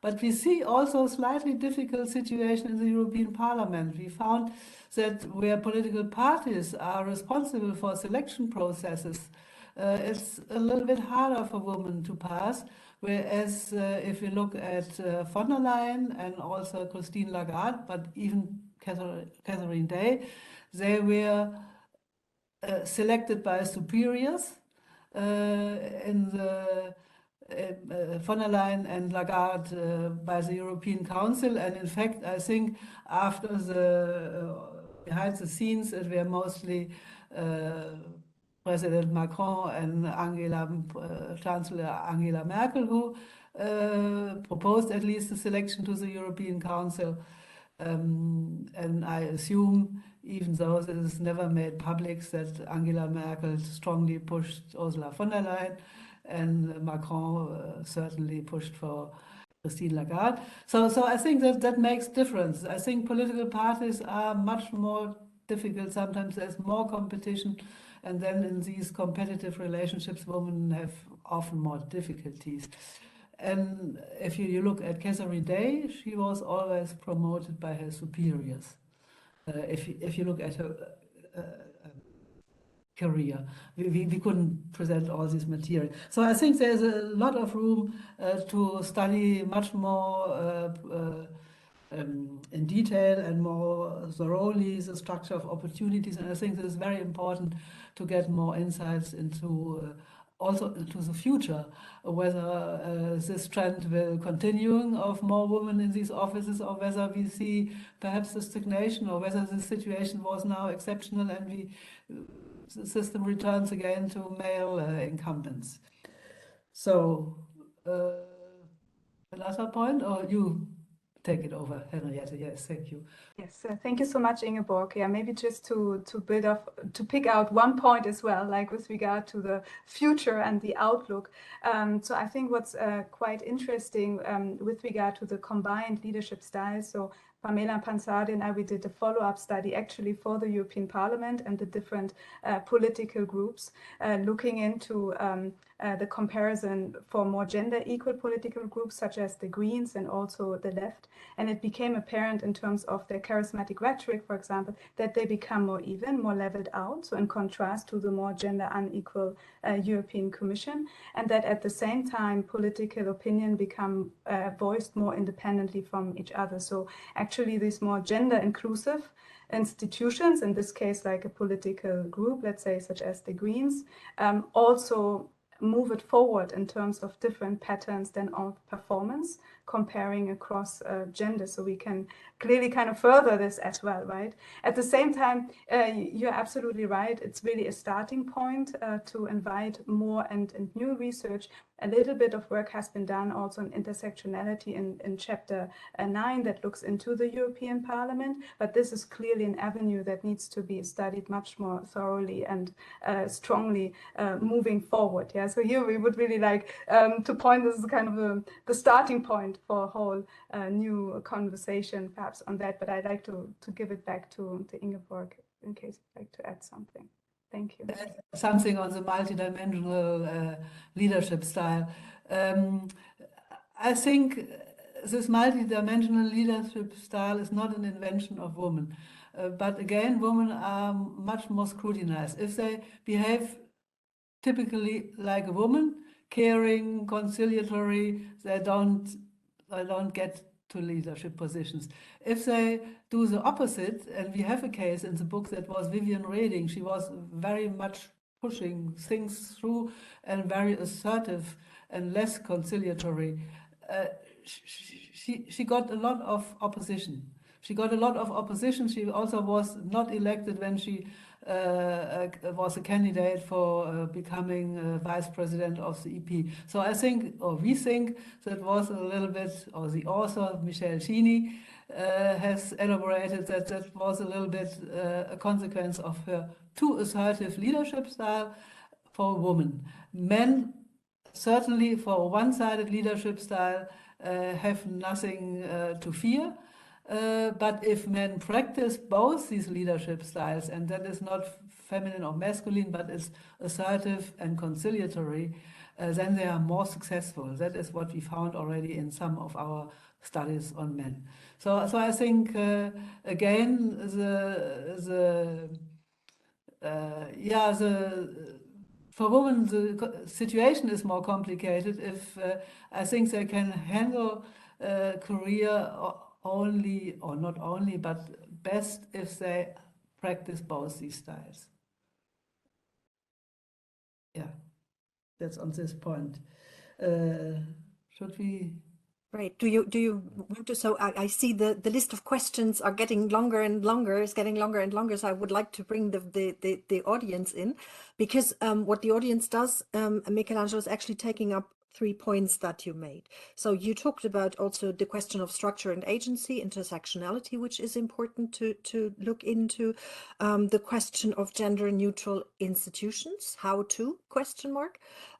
But we see also a slightly difficult situation in the European Parliament. We found that where political parties are responsible for selection processes, it's a little bit harder for women to pass, whereas if you look at von der Leyen and also Christine Lagarde, but even Catherine Day, they were selected by superiors in the von der Leyen and Lagarde by the European Council. And in fact, I think after the behind the scenes, it were mostly President Macron and Chancellor Angela Merkel who proposed at least the selection to the European Council. And I assume, even though this is never made public, that Angela Merkel strongly pushed Ursula von der Leyen and Macron certainly pushed for Christine Lagarde. So I think that makes difference. I think political parties are much more difficult. Sometimes there's more competition, and then in these competitive relationships, women have often more difficulties. And if you look at Catherine Day, she was always promoted by her superiors. If you look at her career, we couldn't present all this material. So I think there's a lot of room to study much more in detail and more thoroughly the structure of opportunities. And I think this is very important to get more insights into also into the future, whether this trend will continue of more women in these offices, or whether we see perhaps a stagnation, or whether the situation was now exceptional and the system returns again to male incumbents. So another point, or you take it over, Henriette? Yes, thank you. Yes, thank you so much, Ingeborg. Yeah, maybe just to build up, to pick out one point as well, like with regard to the future and the outlook. So I think what's quite interesting with regard to the combined leadership styles. So Pamela Pansardi and I, we did a follow-up study actually for the European Parliament and the different political groups, looking into the comparison for more gender equal political groups such as the Greens and also the left. And it became apparent in terms of their charismatic rhetoric, for example, that they become more even, more leveled out. So in contrast to the more gender unequal European Commission, and that at the same time, political opinion become voiced more independently from each other. So actually these more gender inclusive institutions, in this case like a political group, let's say such as the Greens, also move it forward in terms of different patterns than of performance comparing across gender, so we can clearly kind of further this as well, right? At the same time, you're absolutely right. It's really a starting point to invite more and new research. A little bit of work has been done also on intersectionality in chapter 9 that looks into the European Parliament, but this is clearly an avenue that needs to be studied much more thoroughly and strongly moving forward. Yeah, so here we would really like to point this as kind of the starting point for a whole new conversation perhaps on that, but I'd like to give it back to Ingeborg in case you'd like to add something. Thank you. Something on the multidimensional leadership style. I think this multidimensional leadership style is not an invention of women. But again, women are much more scrutinized. If they behave typically like a woman, caring, conciliatory, they don't get to leadership positions. If they do the opposite, and we have a case in the book that was Vivian Reding, she was very much pushing things through and very assertive and less conciliatory. She got a lot of opposition. She got a lot of opposition. She also was not elected when she was a candidate for becoming vice president of the EP. So I think, or we think, that was a little bit, or the author, Michelle Cheney, has elaborated that was a little bit a consequence of her too assertive leadership style for a woman. Men, certainly for a one-sided leadership style, have nothing to fear. But if men practice both these leadership styles, and that is not feminine or masculine, but is assertive and conciliatory, then they are more successful. That is what we found already in some of our studies on men. So I think again for women the situation is more complicated. If I think they can handle career only, or not only, but best if they practice both these styles. Yeah, that's on this point. Should we? Right. Do you want to? So I see the list of questions are getting longer and longer. It's getting longer and longer. So I would like to bring the audience in, because what the audience does, Michelangelo, is actually taking up 3 points that you made. So you talked about also the question of structure and agency, intersectionality, which is important to look into, the question of gender neutral institutions, how to ?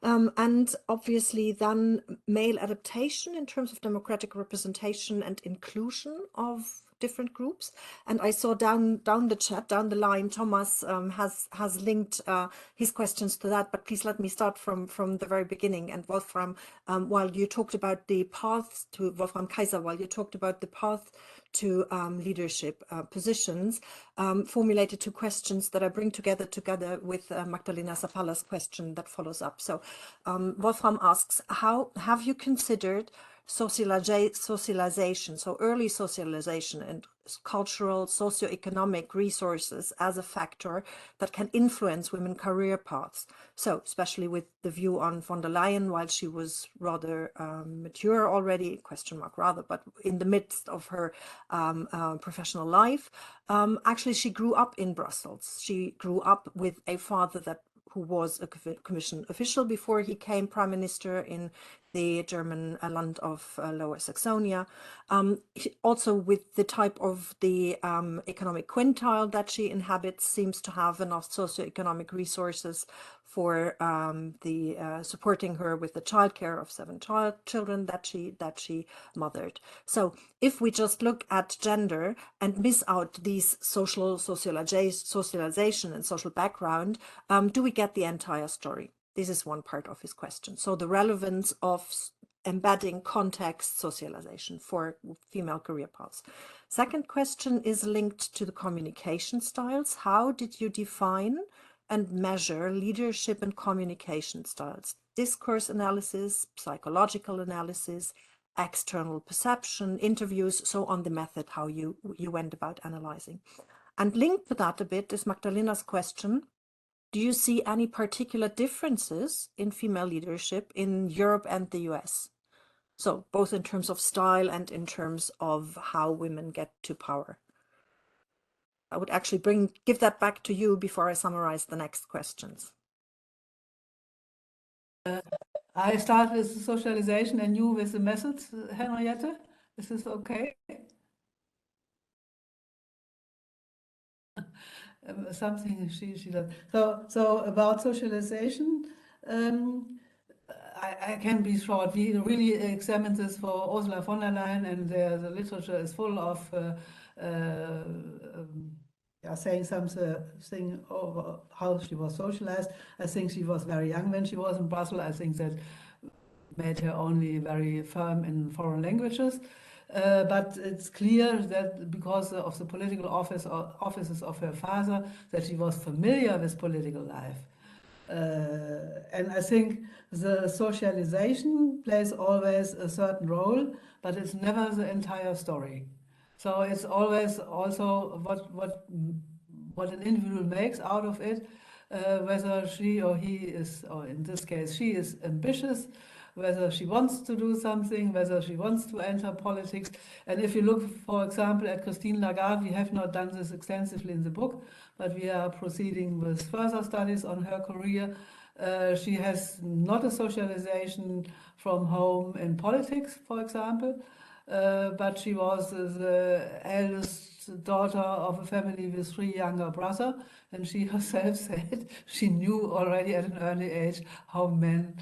And obviously then male adaptation in terms of democratic representation and inclusion of different groups. And I saw down the chat, down the line, Thomas has linked his questions to that, but please let me start from the very beginning. And Wolfram, while you talked about the path to, Wolfram Kaiser, while you talked about the path to leadership positions, formulated 2 questions that I bring together with Magdalena Zapala's question that follows up. So Wolfram asks, how have you considered socialization, so early socialization and cultural, socioeconomic resources as a factor that can influence women's career paths? So especially with the view on von der Leyen, while she was rather mature already, rather, but in the midst of her professional life, actually she grew up in Brussels. She grew up with a father who was a commission official before he became prime minister in the German land of Lower Saxonia. Also with the type of the economic quintile that she inhabits, seems to have enough socioeconomic resources for supporting her with the childcare of 7 children that she mothered. So if we just look at gender and miss out these socialization and social background, do we get the entire story? This is one part of his question. So the relevance of embedding context socialization for female career paths. Second question is linked to the communication styles. How did you define and measure leadership and communication styles? Discourse analysis, psychological analysis, external perception, interviews, so on the method, how you went about analyzing. And linked to that a bit is Magdalena's question. Do you see any particular differences in female leadership in Europe and the US? So both in terms of style and in terms of how women get to power. I would actually give that back to you before I summarize the next questions. I start with socialization and you with the methods, Henriette. Is this okay? Something she does. So about socialization, I can be short. We really examined this for Ursula von der Leyen, and the literature is full of saying something over how she was socialized. I think she was very young when she was in Brussels. I think that made her only very firm in foreign languages. But it's clear that because of the political offices of her father, that she was familiar with political life. And I think the socialization plays always a certain role, but it's never the entire story. So it's always also what an individual makes out of it, whether she or he is, or in this case, she is ambitious, whether she wants to do something, whether she wants to enter politics. And if you look, for example, at Christine Lagarde, we have not done this extensively in the book, but we are proceeding with further studies on her career. She has not a socialization from home in politics, for example, but she was the eldest daughter of a family with 3 younger brothers, and she herself said she knew already at an early age how men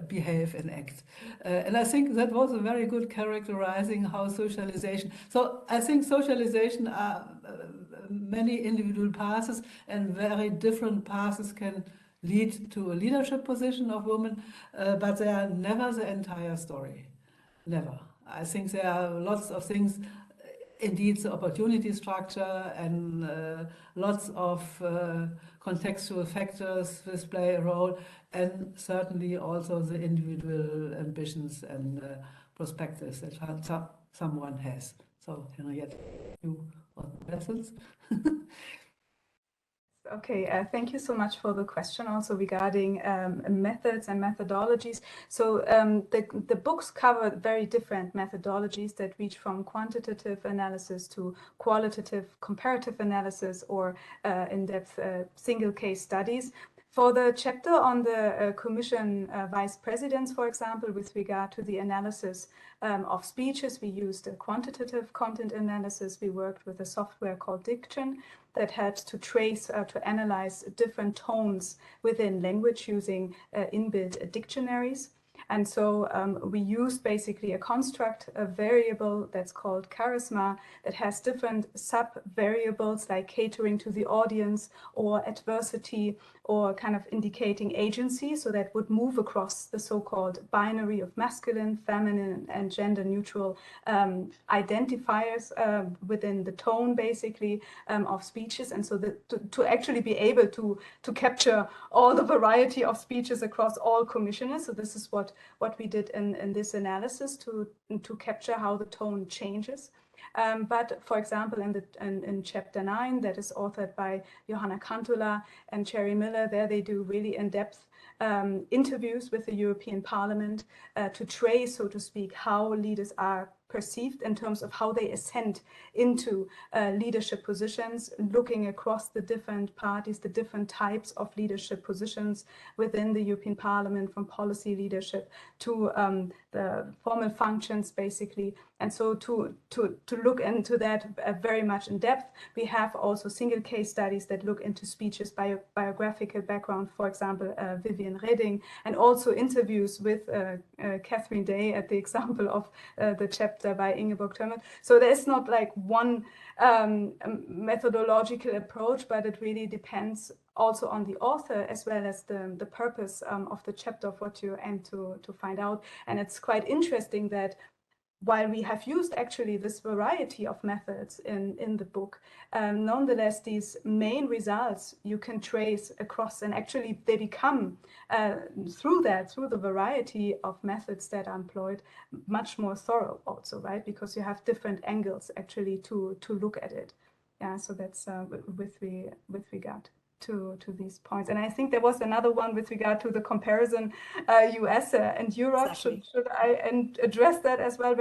behave and act. And I think that was a very good characterizing how socialization. So I think socialization are many individual paths, and very different paths can lead to a leadership position of women, but they are never the entire story. Never. I think there are lots of things, indeed the opportunity structure and lots of contextual factors which play a role, and certainly also the individual ambitions and perspectives that someone has. So Henriette, you want methods? Okay, thank you so much for the question also regarding methods and methodologies. So the books cover very different methodologies that reach from quantitative analysis to qualitative comparative analysis or in-depth single case studies. For the chapter on the Commission vice presidents, for example, with regard to the analysis of speeches, we used a quantitative content analysis. We worked with a software called Diction that helps to trace, to analyze different tones within language using inbuilt dictionaries. And so we used basically a construct, a variable that's called charisma, that has different sub-variables like catering to the audience or adversity or kind of indicating agency. So that would move across the so-called binary of masculine, feminine, and gender-neutral identifiers within the tone, basically, of speeches. And so to actually be able to capture all the variety of speeches across all commissioners. So this is what we did in this analysis to capture how the tone changes. But for example, in chapter 9, that is authored by Johanna Cantula and Cherry Müller, there they do really in-depth interviews with the European Parliament to trace, so to speak, how leaders are perceived in terms of how they ascend into leadership positions, looking across the different parties, the different types of leadership positions within the European Parliament, from policy leadership to the formal functions, basically. And so to look into that very much in depth, we have also single case studies that look into speeches, biographical background, for example, Vivian Reding, and also interviews with Catherine Day at the example of the chapter by Ingeborg Tömmel. So there's not like one methodological approach, but it really depends also on the author as well as the purpose of the chapter, of what you aim to find out. And it's quite interesting that while we have used actually this variety of methods in the book, nonetheless, these main results you can trace across, and actually they become, through the variety of methods that are employed, much more thorough also, right? Because you have different angles actually to look at it. Yeah, so that's with regard. to these points. And I think there was another one with regard to the comparison US and Europe. Exactly. Should I address that as well?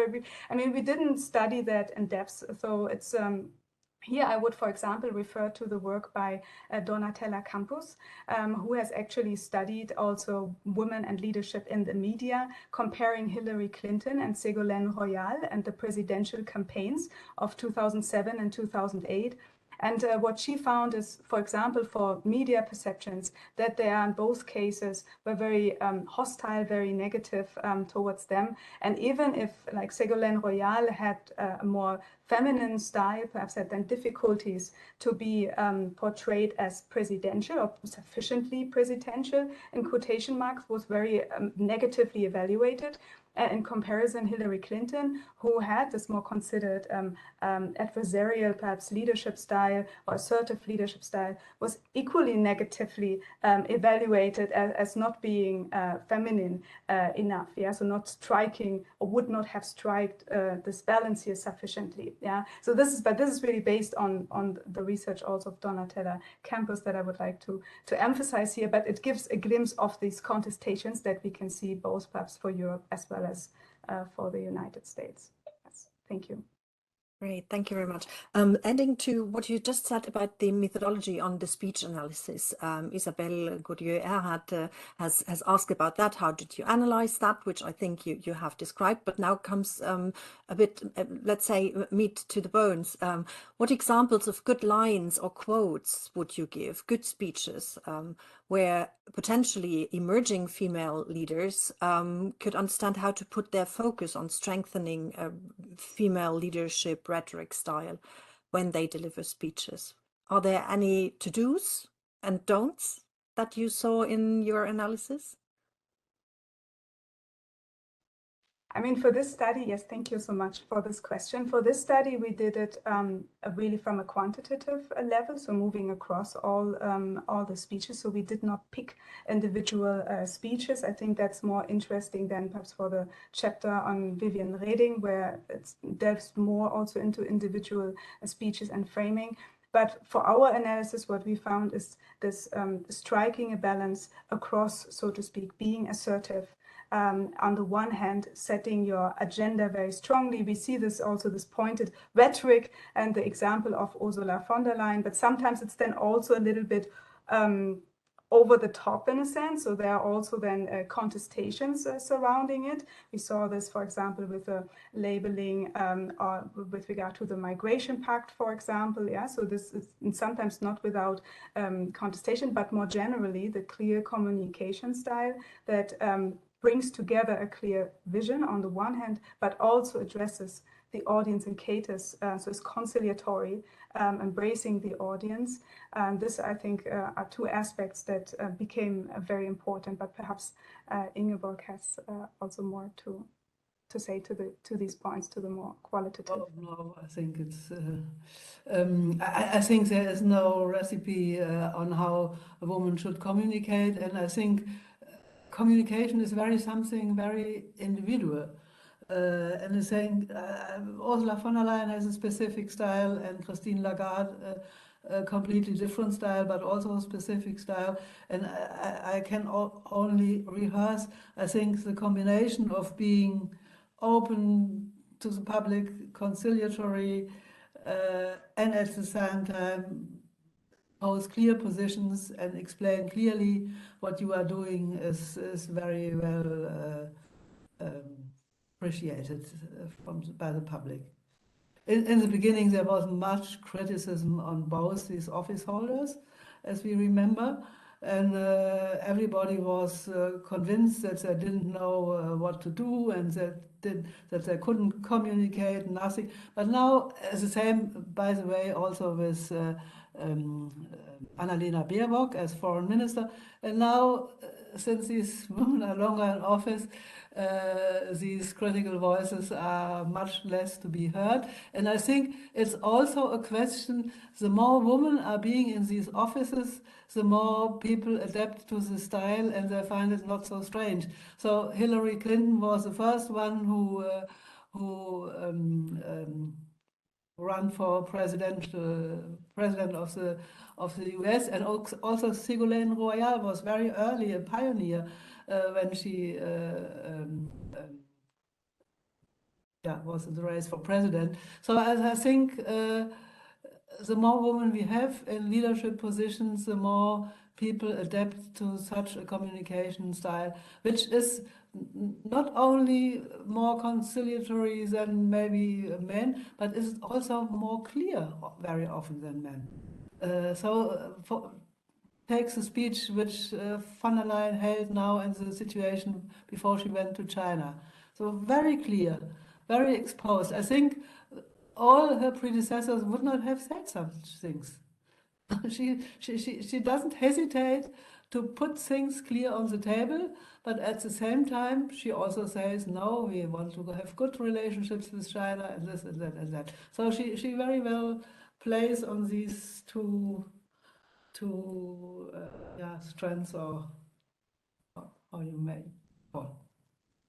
I mean, we didn't study that in depth, so it's here I would, for example, refer to the work by Donatella Campos, who has actually studied also women and leadership in the media, comparing Hillary Clinton and Ségolène Royal and the presidential campaigns of 2007 and 2008. And what she found is, for example, for media perceptions, that they are in both cases were very hostile, very negative towards them. And even if, like, Ségolène Royal had a more feminine style, perhaps had then difficulties to be portrayed as presidential or sufficiently presidential, in quotation marks, was very negatively evaluated. In comparison, Hillary Clinton, who had this more considered adversarial, perhaps leadership style or assertive leadership style, was equally negatively evaluated as not being feminine enough. Yeah, so not striking, or would not have striked this balance here sufficiently. Yeah, so this is really based on the research also of Donatella Campos that I would like to emphasize here. But it gives a glimpse of these contestations that we can see both perhaps for Europe as well as for the United States. Yes. Thank you. Great, thank you very much. Adding to what you just said about the methodology on the speech analysis, Isabelle Gourieux-Erhardt has asked about that. How did you analyze that? Which I think you have described, but now comes a bit, let's say, meat to the bones. What examples of good lines or quotes would you give, good speeches, where potentially emerging female leaders could understand how to put their focus on strengthening female leadership rhetoric style when they deliver speeches? Are there any to-dos and don'ts that you saw in your analysis? I mean, for this study, yes, thank you so much for this question. For this study, we did it really from a quantitative level, so moving across all the speeches. So we did not pick individual speeches. I think that's more interesting than perhaps for the chapter on Vivian Reding, where it delves more also into individual speeches and framing. But for our analysis, what we found is this striking a balance across, so to speak, being assertive, on the one hand, setting your agenda very strongly. We see this also, this pointed rhetoric and the example of Ursula von der Leyen, but sometimes it's then also a little bit over the top in a sense. So there are also then contestations surrounding it. We saw this, for example, with the labeling or with regard to the Migration Pact, for example. Yeah, so this is sometimes not without contestation, but more generally, the clear communication style that brings together a clear vision on the one hand, but also addresses the audience and caters, so it's conciliatory, embracing the audience. This, I think, are two aspects that became very important, but perhaps Ingeborg has also more to say to these points, to the more qualitative. Oh, no, I think it's. I think there is no recipe on how a woman should communicate, and I think communication is something very individual. And I think Ursula von der Leyen has a specific style, and Christine Lagarde a completely different style, but also a specific style. And I can only rehearse. I think the combination of being open to the public, conciliatory, and at the same time pose clear positions and explain clearly what you are doing is very well appreciated by the public. In the beginning, there was much criticism on both these office holders, as we remember, and everybody was convinced that they didn't know what to do and that they couldn't communicate, nothing. But now, the same, by the way, also with Annalena Baerbock as foreign minister. And now, since these women are longer in office, these critical voices are much less to be heard. And I think it's also a question, the more women are being in these offices, the more people adapt to the style and they find it not so strange. So Hillary Clinton was the first one who run for president of the US, and also Ségolène Royal was very early a pioneer when she was in the race for president. So I think the more women we have in leadership positions, the more people adapt to such a communication style, which is not only more conciliatory than maybe men, but is also more clear very often than men. Takes the speech which von der Leyen held now in the situation before she went to China. So very clear, very exposed. I think all her predecessors would not have said such things. She doesn't hesitate to put things clear on the table, but at the same time she also says, no, we want to have good relationships with China and this and that and that. So she very well plays on these two strengths, or how you may call.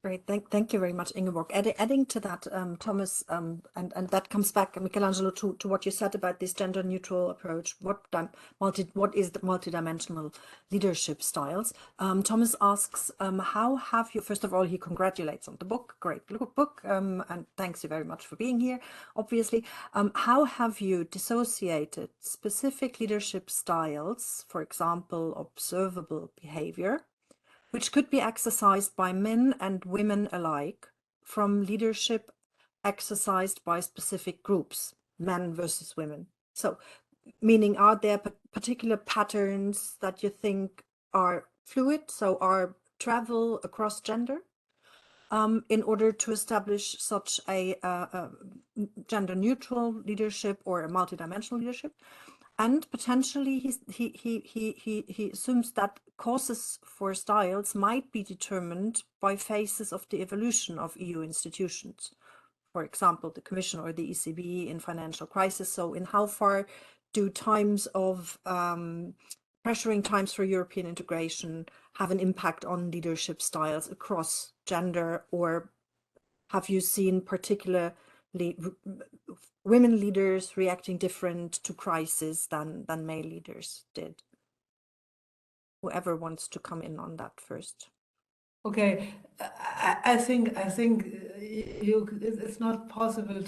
Great, thank you very much, Ingeborg. Adding to that, Thomas, and that comes back, Michelangelo, to what you said about this gender-neutral approach. What is the multidimensional leadership styles? Thomas asks, how have you? First of all, he congratulates on the book, great book, and thanks you very much for being here. Obviously, how have you dissociated specific leadership styles, for example, observable behavior, which could be exercised by men and women alike, from leadership exercised by specific groups, men versus women? So, meaning, are there particular patterns that you think are fluid, so are travel across gender, in order to establish such a gender-neutral leadership or a multidimensional leadership? And potentially he assumes that causes for styles might be determined by phases of the evolution of EU institutions. For example, the Commission or the ECB in financial crisis. So in how far do times of pressuring times for European integration have an impact on leadership styles across gender, or have you seen particularly women leaders reacting different to crisis than male leaders did? Whoever wants to come in on that first. Okay, I think it's not possible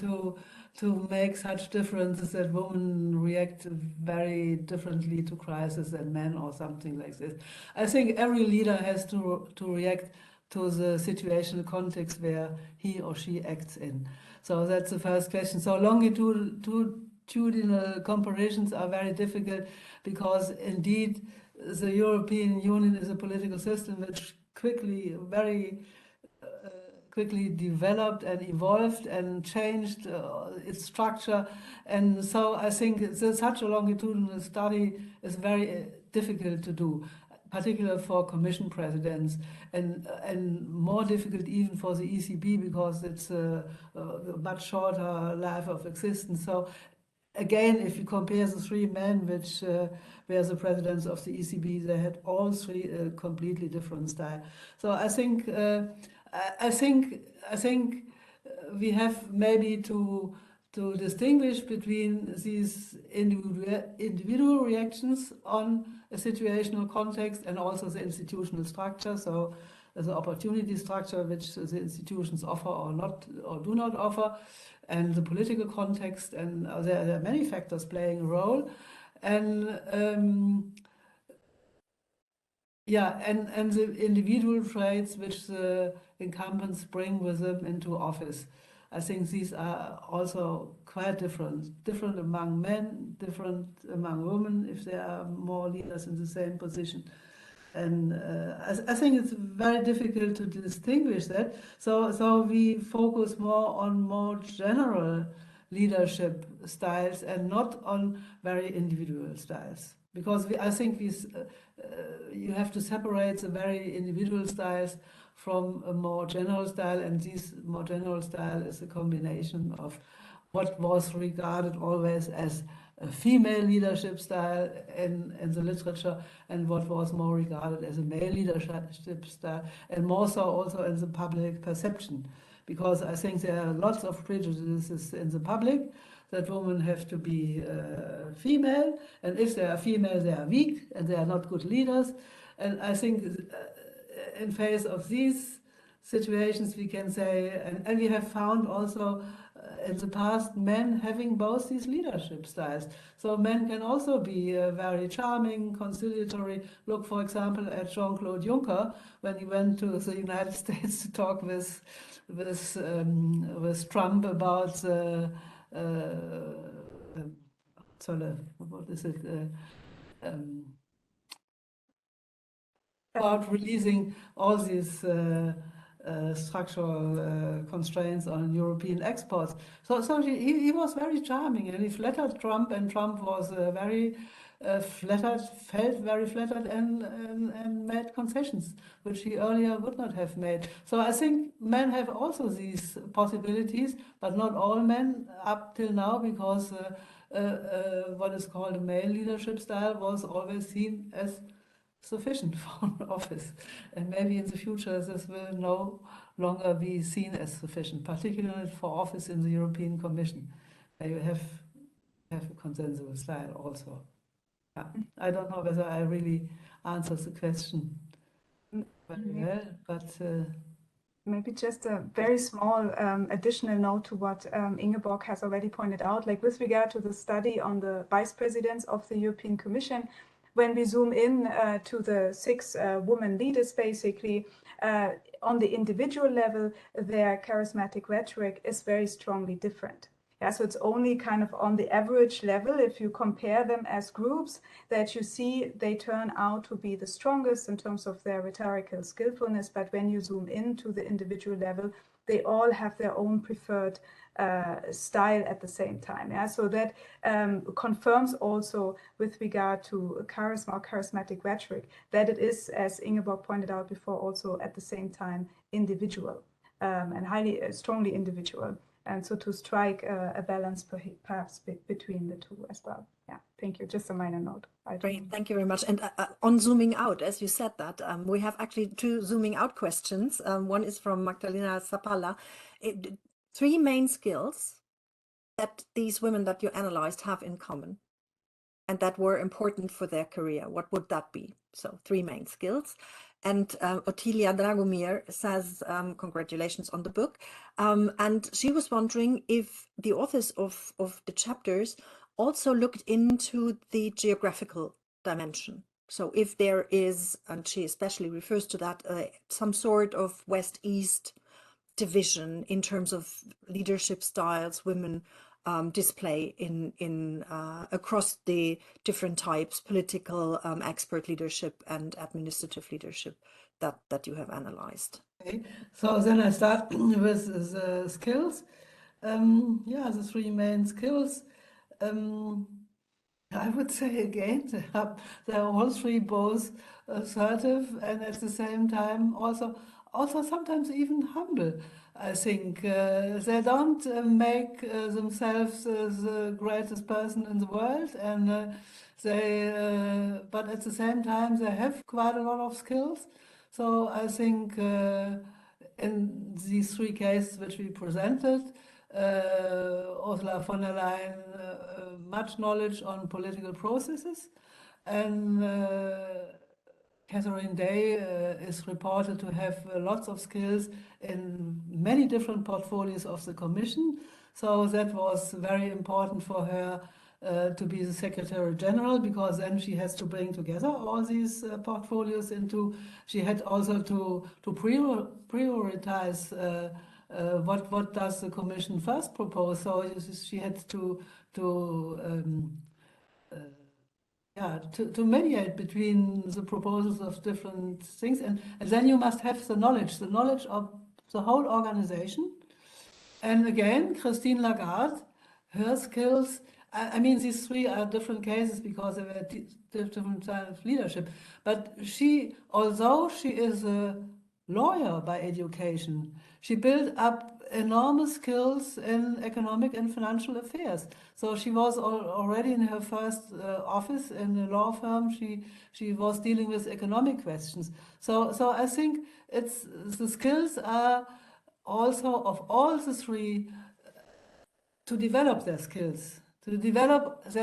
to make such differences that women react very differently to crisis than men or something like this. I think every leader has to react to the situational context where he or she acts in. So that's the first question. So longitudinal comparisons are very difficult, because indeed the European Union is a political system which very quickly developed and evolved and changed its structure. And so I think such a longitudinal study is very difficult to do, particularly for Commission presidents, and more difficult even for the ECB, because it's a much shorter life of existence. So again, if you compare the three men which were the presidents of the ECB, they had all three a completely different style. So I think we have maybe to distinguish between these individual reactions on a situational context and also the institutional structure. So the opportunity structure which the institutions offer or do not offer, and the political context, and there are many factors playing a role, and and the individual traits which the incumbents bring with them into office. I think these are also quite different among men, different among women, if there are more leaders in the same position. And I think it's very difficult to distinguish that. So we focus more on more general leadership styles and not on very individual styles. Because I think you have to separate the very individual styles from a more general style, and this more general style is a combination of what was regarded always as a female leadership style in the literature, and what was more regarded as a male leadership style, and more so also in the public perception. Because I think there are lots of prejudices in the public that women have to be female, and if they are female, they are weak and they are not good leaders. And I think in face of these situations, we can say, and we have found also in the past men having both these leadership styles. So men can also be very charming, conciliatory. Look, for example, at Jean-Claude Juncker when he went to the United States to talk with Trump about what is it? About releasing all these structural constraints on European exports. So he was very charming, and he flattered Trump, and Trump was very flattered, felt very flattered, and made concessions, which he earlier would not have made. So I think men have also these possibilities, but not all men up till now, because what is called a male leadership style was always seen as sufficient for an office, and maybe in the future this will no longer be seen as sufficient, particularly for office in the European Commission. You have a consensual style also. Yeah. I don't know whether I really answered the question very well, but maybe just a very small additional note to what Ingeborg has already pointed out, like with regard to the study on the vice presidents of the European Commission. When we zoom in to the 6 women leaders, basically, on the individual level, their charismatic rhetoric is very strongly different. Yeah, so it's only kind of on the average level, if you compare them as groups, that you see they turn out to be the strongest in terms of their rhetorical skillfulness. But when you zoom into the individual level, they all have their own preferred style at the same time. Yeah, so that confirms also with regard to charisma or charismatic rhetoric that it is, as Ingeborg pointed out before, also at the same time individual and highly strongly individual. And so to strike a balance perhaps between the two as well. Yeah, thank you. Just a minor note. Great, thank you very much. And on zooming out, as you said that, we have actually 2 zooming out questions. One is from Magdalena Zapala. 3 main skills that these women that you analyzed have in common and that were important for their career. What would that be? So 3 main skills. And Otilia Dragomir says, congratulations on the book. And she was wondering if the authors of the chapters also looked into the geographical dimension. So if there is, and she especially refers to that, some sort of West-East division in terms of leadership styles women display in across the different types, political, expert leadership and administrative leadership that you have analyzed. Okay, so then I start with the skills. Yeah, the 3 main skills. I would say again, they are all 3 both assertive and at the same time also sometimes even humble. I think they don't make themselves the greatest person in the world, and but at the same time they have quite a lot of skills. So I think in these 3 cases which we presented, Ursula von der Leyen, much knowledge on political processes, and Catherine Day is reported to have lots of skills in many different portfolios of the Commission. So that was very important for her to be the Secretary General, because then she has to bring together all these portfolios into. She had also to prioritize what does the Commission first propose. So she had to mediate between the proposals of different things, and then you must have the knowledge of the whole organization. And again, Christine Lagarde, her skills, I mean, these 3 are different cases because they were different types of leadership, but she, although she is a lawyer by education, she built up enormous skills in economic and financial affairs. So she was already in her first office in a law firm. She was dealing with economic questions. So I think the skills are also of all the 3 to develop their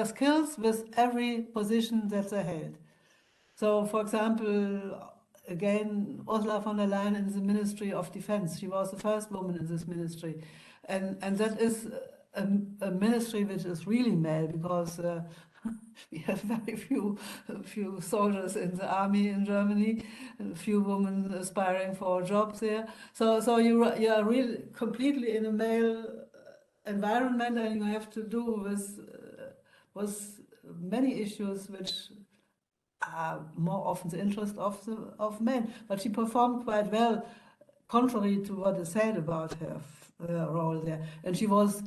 skills, with every position that they held. So, for example, again, Ursula von der Leyen in the Ministry of Defense, she was the first woman in this ministry. And that is a ministry which is really male, because we have very few soldiers in the army in Germany, few women aspiring for jobs there. So you are really completely in a male environment, and you have to do with many issues which are more often the interest of men. But she performed quite well, contrary to what is said about her role there. And she was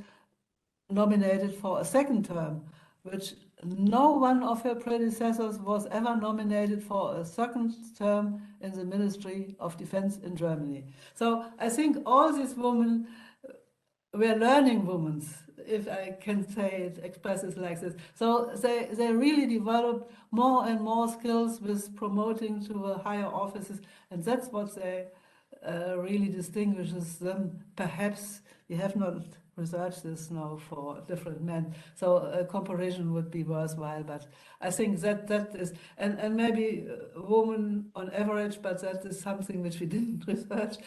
nominated for a second term, which no one of her predecessors was ever nominated for a second term in the Ministry of Defense in Germany. So I think all these women were learning women, if I can say it, express it like this. So they really developed more and more skills with promoting to higher offices, and that's what they really distinguishes them. Perhaps we have not researched this now for different men, so a comparison would be worthwhile. But I think that is, and maybe women on average, but that is something which we didn't research,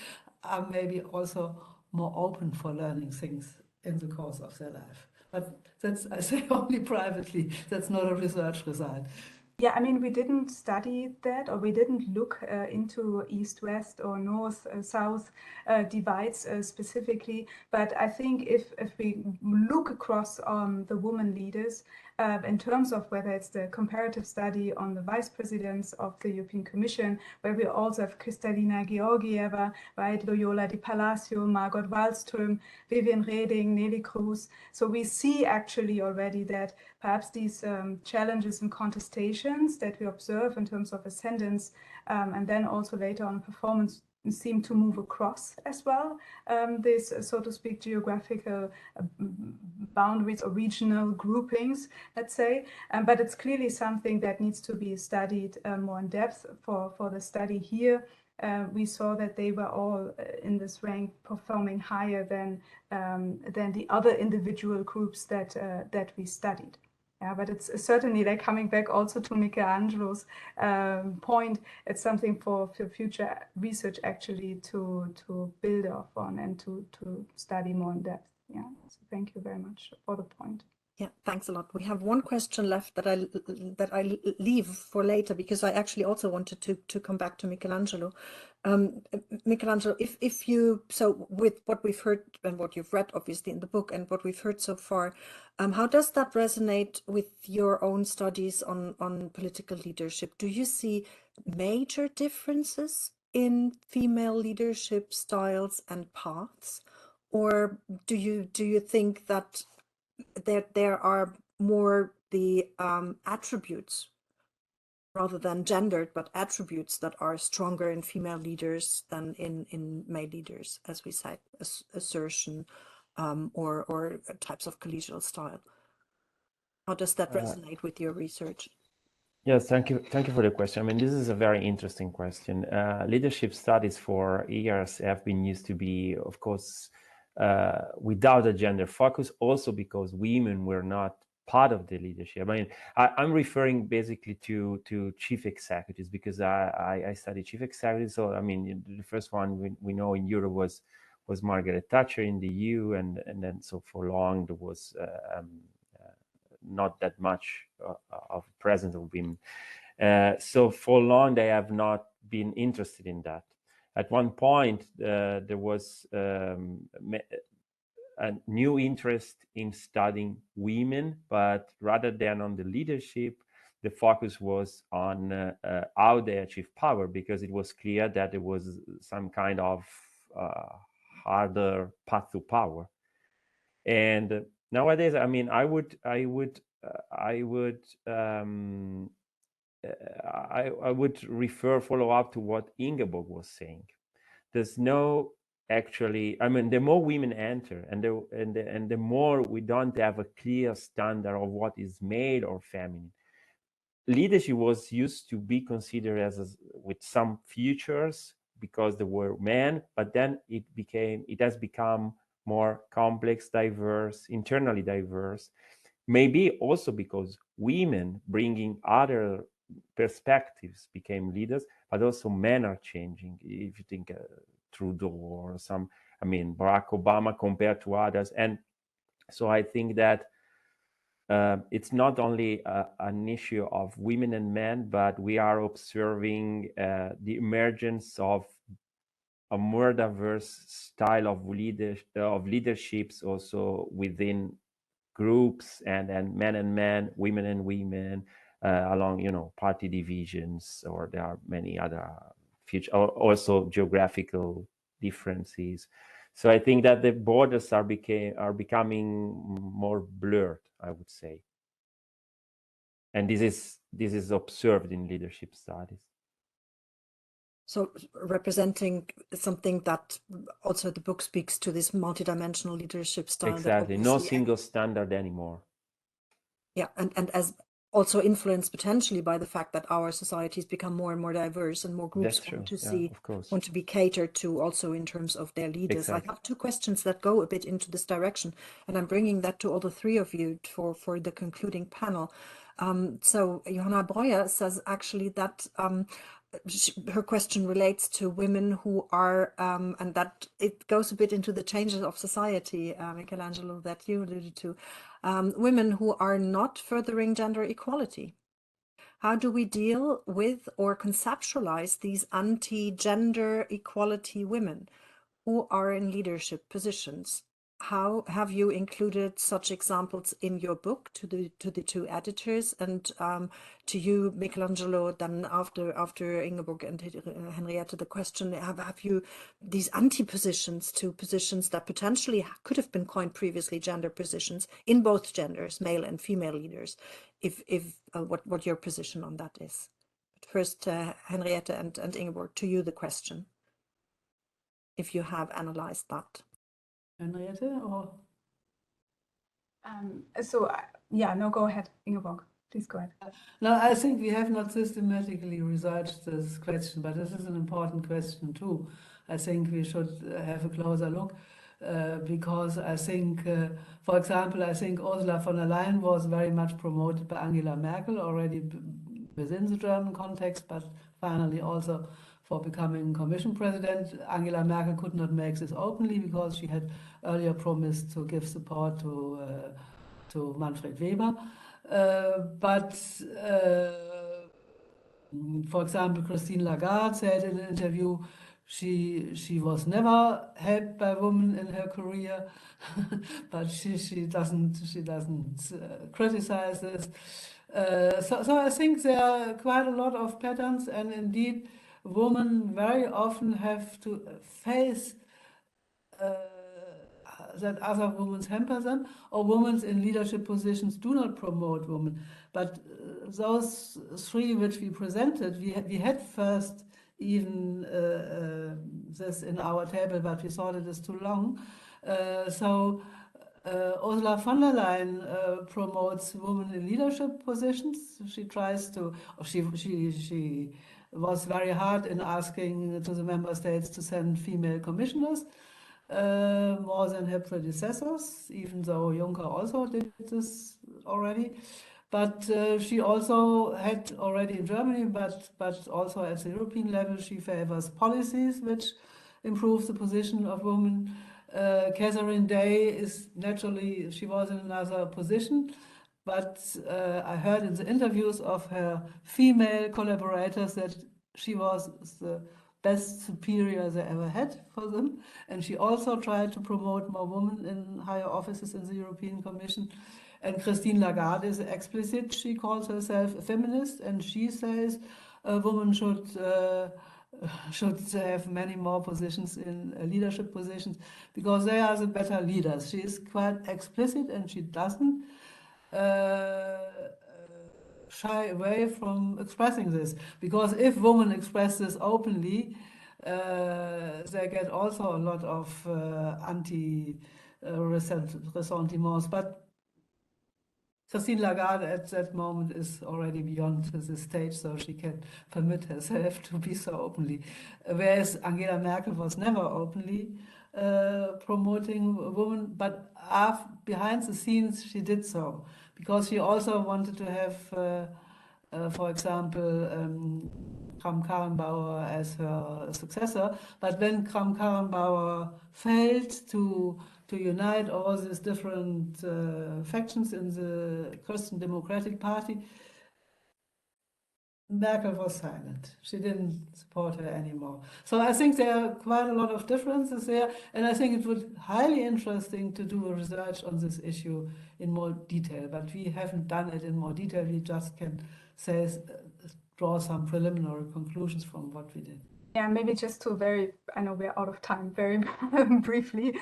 are maybe also more open for learning things in the course of their life. But that's, I say, only privately. That's not a research result. Yeah, I mean, we didn't study that, or we didn't look into East-West or North-South divides specifically. But I think if we look across the women leaders, in terms of whether it's the comparative study on the vice presidents of the European Commission, where we also have Kristalina Georgieva, right, Loyola Di Palacio, Margot Wallström, Vivian Reding, Nelly Cruz. So we see actually already that perhaps these challenges and contestations that we observe in terms of ascendance and then also later on performance seem to move across as well, this, so to speak, geographical boundaries or regional groupings, let's say. But it's clearly something that needs to be studied more in depth. For the study here, we saw that they were all in this rank performing higher than the other individual groups that we studied. Yeah, but it's certainly, like, coming back also to Michelangelo's point, it's something for future research actually to build off on and to study more in depth. Yeah, so thank you very much for the point. Yeah, thanks a lot. We have one question left that I leave for later, because I actually also wanted to come back to Michelangelo. Michelangelo, if you, so with what we've heard and what you've read obviously in the book and what we've heard so far, how does that resonate with your own studies on political leadership? Do you see major differences in female leadership styles and paths, or do you think that there are more the attributes rather than gendered, but attributes that are stronger in female leaders than in male leaders, as we said, assertion or types of collegial style? How does that resonate with your research? Yes, thank you for the question. I mean, this is a very interesting question. Leadership studies for years have been used to be, of course, without a gender focus, also because women were not part of the leadership. I mean, I'm referring basically to chief executives, because I study chief executives. So I mean, the first one we know in Europe was Margaret Thatcher in the EU, and then so for long there was not that much of presence of women. So for long they have not been interested in that. At one point, there was a new interest in studying women, but rather than on the leadership, the focus was on how they achieve power, because it was clear that there was some kind of harder path to power. And nowadays, I mean, I would follow up to what Ingeborg was saying. There's no actually, I mean, the more women enter, and the more we don't have a clear standard of what is male or feminine. Leadership was used to be considered as with some features because there were men, but then it has become more complex, diverse, internally diverse. Maybe also because women bringing other perspectives became leaders, but also men are changing. If you think Trudeau or Barack Obama compared to others. And so I think that it's not only an issue of women and men, but we are observing the emergence of a more diverse style of leaderships also within groups, and men and men, women and women, along party divisions, or there are many other future, also geographical differences. So I think that the borders are becoming more blurred, I would say, and this is observed in leadership studies. So representing something that also the book speaks to, this multidimensional leadership style. Exactly, no single standard anymore. Yeah, and as also influenced potentially by the fact that our societies become more and more diverse, and more groups want to be catered to also in terms of their leaders. Exactly. I have two questions that go a bit into this direction, and I'm bringing that to all the three of you for the concluding panel. So Johanna Breuer says actually that her question relates to women who are, and that it goes a bit into the changes of society, Michelangelo, that you alluded to, women who are not furthering gender equality. How do we deal with or conceptualize these anti-gender equality women who are in leadership positions? How have you included such examples in your book to the two editors, and to you, Michelangelo? Then after Ingeborg and Henriette, the question: have you these anti-positions to positions that potentially could have been coined previously gender positions in both genders, male and female leaders? What your position on that is? But first, Henriette and Ingeborg, to you the question, if you have analyzed that. Henriette, or? No, go ahead, Ingeborg. Please go ahead. No, I think we have not systematically researched this question, but this is an important question too. I think we should have a closer look, because I think, for example, I think Ursula von der Leyen was very much promoted by Angela Merkel already within the German context, but finally also for becoming Commission President. Angela Merkel could not make this openly because she had earlier promised to give support to Manfred Weber. For example, Christine Lagarde said in an interview she was never helped by women in her career, but she doesn't criticize this. So I think there are quite a lot of patterns, and indeed women very often have to face that other women hamper them, or women in leadership positions do not promote women. But those three which we presented, we had first even this in our table, but we thought it is too long. Ursula von der Leyen promotes women in leadership positions. She tries to, or she was very hard in asking to the member states to send female commissioners, more than her predecessors, even though Juncker also did this already. But she also had already in Germany, but also at the European level, she favors policies which improve the position of women. Catherine Day is naturally, she was in another position, but I heard in the interviews of her female collaborators that she was the best superior they ever had for them. And she also tried to promote more women in higher offices in the European Commission. And Christine Lagarde is explicit. She calls herself a feminist, and she says a woman should have many more positions in leadership positions because they are the better leaders. She is quite explicit, and she doesn't shy away from expressing this, because if women express this openly, they get also a lot of anti-ressentiments. But Christine Lagarde at that moment is already beyond the stage, so she can permit herself to be so openly. Whereas Angela Merkel was never openly promoting women, but behind the scenes she did so, because she also wanted to have, for example, Kramp-Karrenbauer as her successor. But when Kramp-Karrenbauer failed to unite all these different factions in the Christian Democratic Party, Merkel was silent. She didn't support her anymore. So I think there are quite a lot of differences there, and I think it would be highly interesting to do a research on this issue in more detail, but we haven't done it in more detail. We just can say, draw some preliminary conclusions from what we did. Yeah, maybe just to I know we're out of time, very briefly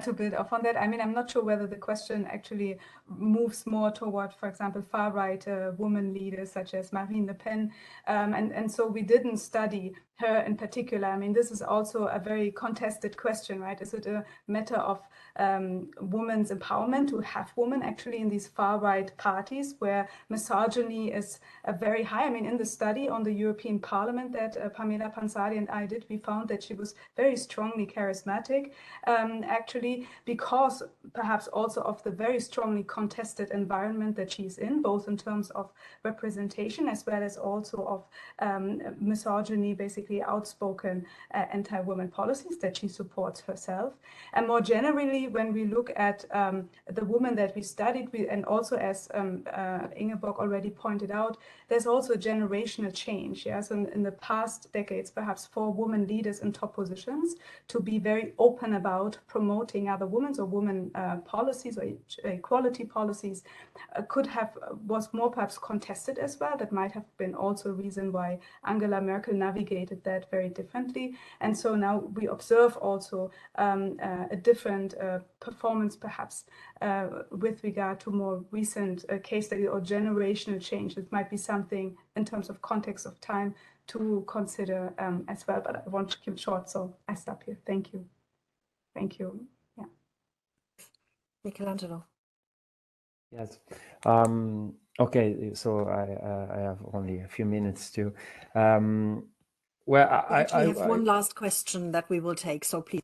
to build off on that. I mean, I'm not sure whether the question actually moves more toward, for example, far-right women leaders such as Marine Le Pen. And so we didn't study her in particular. I mean, this is also a very contested question, right? Is it a matter of women's empowerment to have women actually in these far-right parties where misogyny is very high? I mean, in the study on the European Parliament that Pamela Pansari and I did, we found that she was very strongly charismatic, actually, because perhaps also of the very strongly contested environment that she's in, both in terms of representation as well as also of misogyny, basically outspoken anti-women policies that she supports herself. And more generally, when we look at the women that we studied, and also as Ingeborg already pointed out, there's also a generational change. Yeah? So in the past decades, perhaps for women leaders in top positions to be very open about promoting other women's or women policies or equality policies was more perhaps contested as well. That might have been also a reason why Angela Merkel navigated that very differently. And so now we observe also a different performance perhaps with regard to more recent case study or generational change. It might be something in terms of context of time to consider as well, but I want to keep it short, so I stop here. Thank you. Thank you. Yeah. Michelangelo. Yes. Okay, so I have only a few minutes to. Well, We actually have one last question that we will take, so please.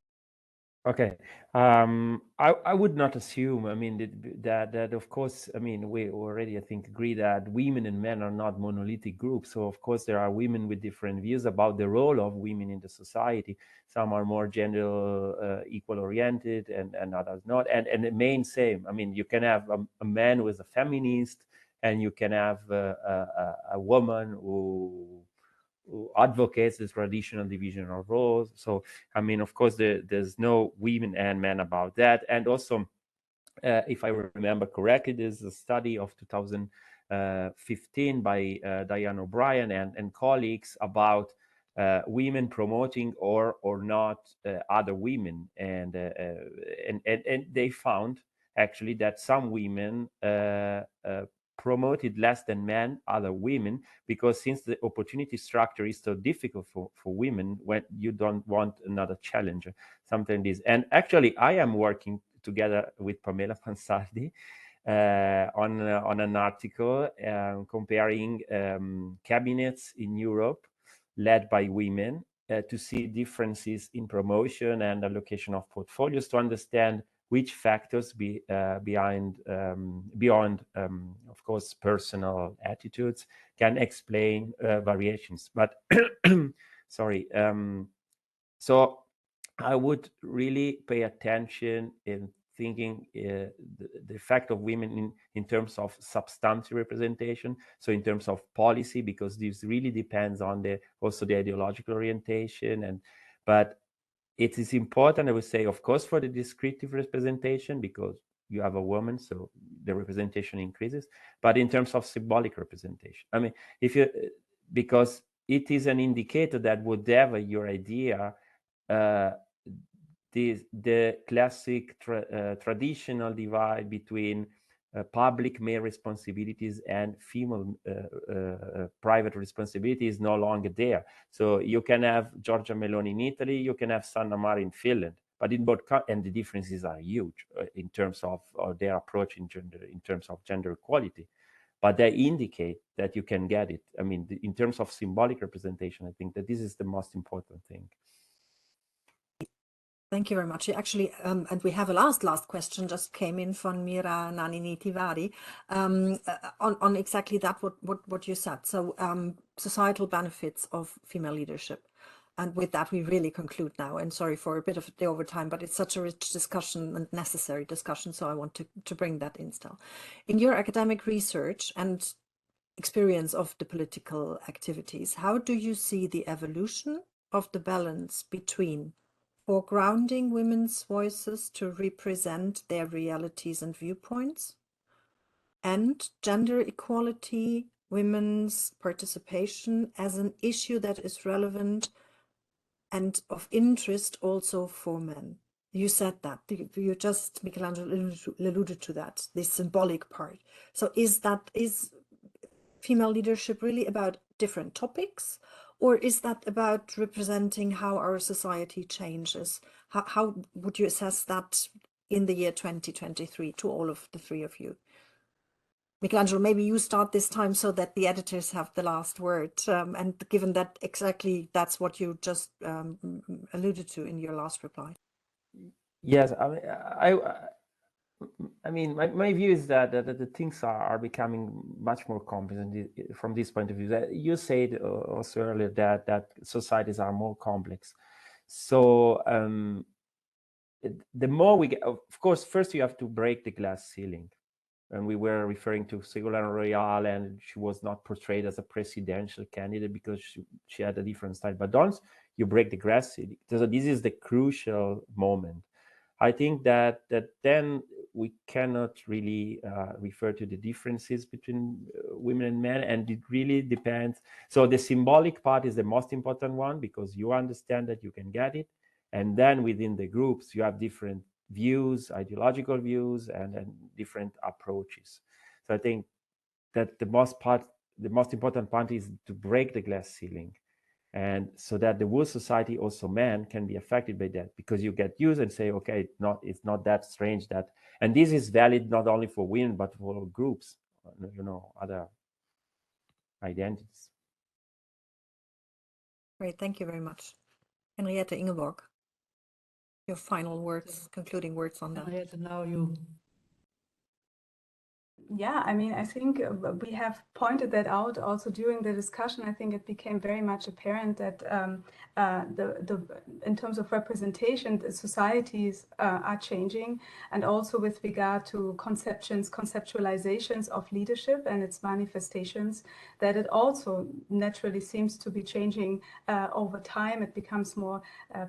Okay. I would not assume, I mean, that of course, I mean, we already, I think, agree that women and men are not monolithic groups. So, of course, there are women with different views about the role of women in the society. Some are more gender equal oriented and others not. And the main same, I mean, you can have a man who is a feminist, and you can have a woman who advocates the traditional division of roles. So, I mean, of course, there's no women and men about that. And also, if I remember correctly, there's a study of 2015 by Diane O'Brien and colleagues about women promoting or not other women. And they found actually that some women promoted less than men other women, because since the opportunity structure is so difficult for women, when you don't want another challenger, something like this. And actually, I am working together with Pamela Pansardi on an article comparing cabinets in Europe led by women to see differences in promotion and allocation of portfolios, to understand which factors beyond, of course, personal attitudes can explain variations. But sorry, so I would really pay attention in thinking the effect of women in terms of substantive representation, so in terms of policy, because this really depends on also the ideological orientation. But it is important, I would say, of course, for the descriptive representation, because you have a woman, so the representation increases. But in terms of symbolic representation, I mean, because it is an indicator that whatever your idea, the classic traditional divide between public male responsibilities and female private responsibility is no longer there. So you can have Giorgia Meloni in Italy, you can have Sanna Marin in Finland, but in both and the differences are huge in terms of their approach in terms of gender equality. But they indicate that you can get it. I mean, in terms of symbolic representation, I think that this is the most important thing. Thank you very much. Actually, and we have a last question just came in from Mira Nanini Tiwari on exactly that, what you said. So societal benefits of female leadership. And with that, we really conclude now. And sorry for a bit of the overtime, but it's such a rich discussion and necessary discussion. So I want to bring that in still. In your academic research and experience of the political activities, how do you see the evolution of the balance between foregrounding women's voices to represent their realities and viewpoints, and gender equality, women's participation as an issue that is relevant and of interest also for men? You said that, you just, Michelangelo alluded to that, the symbolic part. So is female leadership really about different topics, or is that about representing how our society changes? How would you assess that in the year 2023 to all of the three of you? Michelangelo, maybe you start this time so that the editors have the last word. And given that exactly that's what you just alluded to in your last reply. Yes, I mean, my view is that the things are becoming much more complex from this point of view. That you said also earlier that societies are more complex. So the more we get, of course, first you have to break the glass ceiling. And we were referring to Ségolène Royal, and she was not portrayed as a presidential candidate because she had a different style. But once you break the glass ceiling, so this is the crucial moment. I think that then we cannot really refer to the differences between women and men, and it really depends. So the symbolic part is the most important one, because you understand that you can get it, and then within the groups you have different views, ideological views, and different approaches. So I think that the most important part is to break the glass ceiling, and so that the whole society, also men, can be affected by that, because you get used and say, okay, it's not that strange that, and this is valid not only for women but for groups, other identities. Great, thank you very much. Henriette, Ingeborg, your final words, concluding words on that. Henriette, now you. Yeah, I mean, I think we have pointed that out also during the discussion. I think it became very much apparent that in terms of representation, the societies are changing, and also with regard to conceptualizations of leadership and its manifestations, that it also naturally seems to be changing over time. It becomes more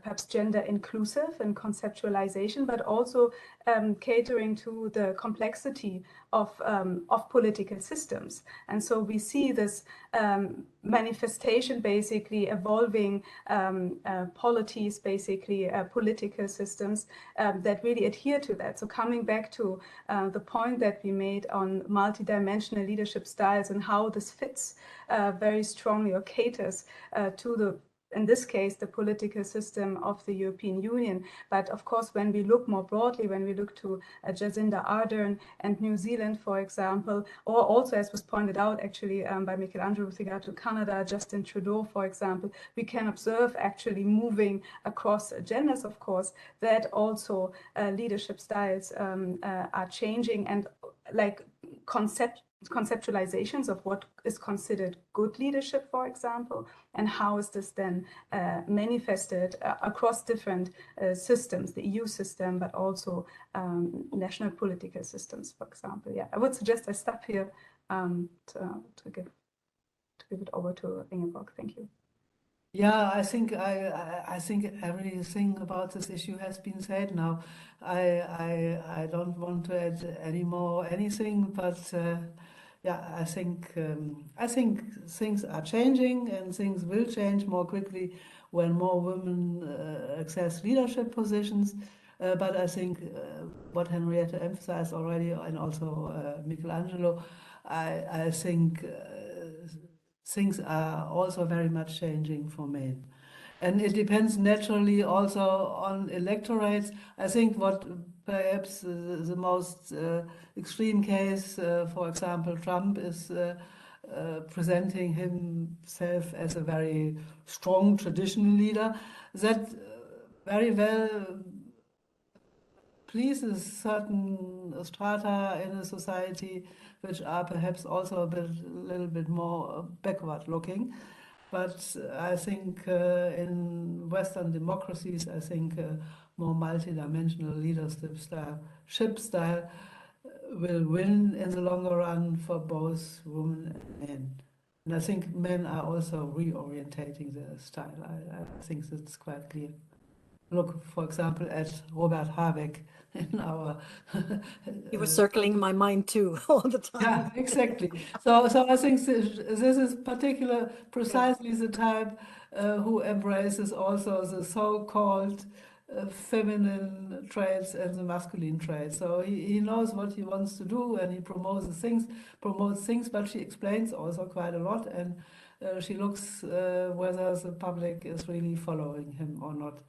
perhaps gender inclusive in conceptualization, but also catering to the complexity of political systems. And so we see this manifestation basically evolving polities, basically political systems that really adhere to that. So coming back to the point that we made on multidimensional leadership styles and how this fits very strongly or caters to the, in this case, the political system of the European Union. But of course, when we look more broadly, when we look to Jacinda Ardern and New Zealand, for example, or also, as was pointed out actually by Michelangelo with regard to Canada, Justin Trudeau, for example, we can observe actually moving across genders, of course, that also leadership styles are changing, and like conceptualizations of what is considered good leadership, for example, and how is this then manifested across different systems, the EU system, but also national political systems, for example. Yeah, I would suggest I stop here to give it over to Ingeborg. Thank you. Yeah, I think everything about this issue has been said now. I don't want to add anything, but yeah, I think things are changing, and things will change more quickly when more women access leadership positions. But I think what Henriette emphasized already, and also Michelangelo, I think things are also very much changing for men. And it depends naturally also on electorates. I think what perhaps the most extreme case, for example, Trump is presenting himself as a very strong traditional leader, that very well pleases certain strata in a society which are perhaps also a little bit more backward looking. But I think in Western democracies, I think more multidimensional leadership style will win in the longer run for both women and men. And I think men are also reorientating their style. I think that's quite clear. Look, for example, at Robert Habeck in our... He was circling my mind too all the time. Yeah, exactly. So I think this is precisely the type who embraces also the so-called feminine traits and the masculine traits. So he knows what he wants to do, and he promotes things, but she explains also quite a lot, and she looks whether the public is really following him or not.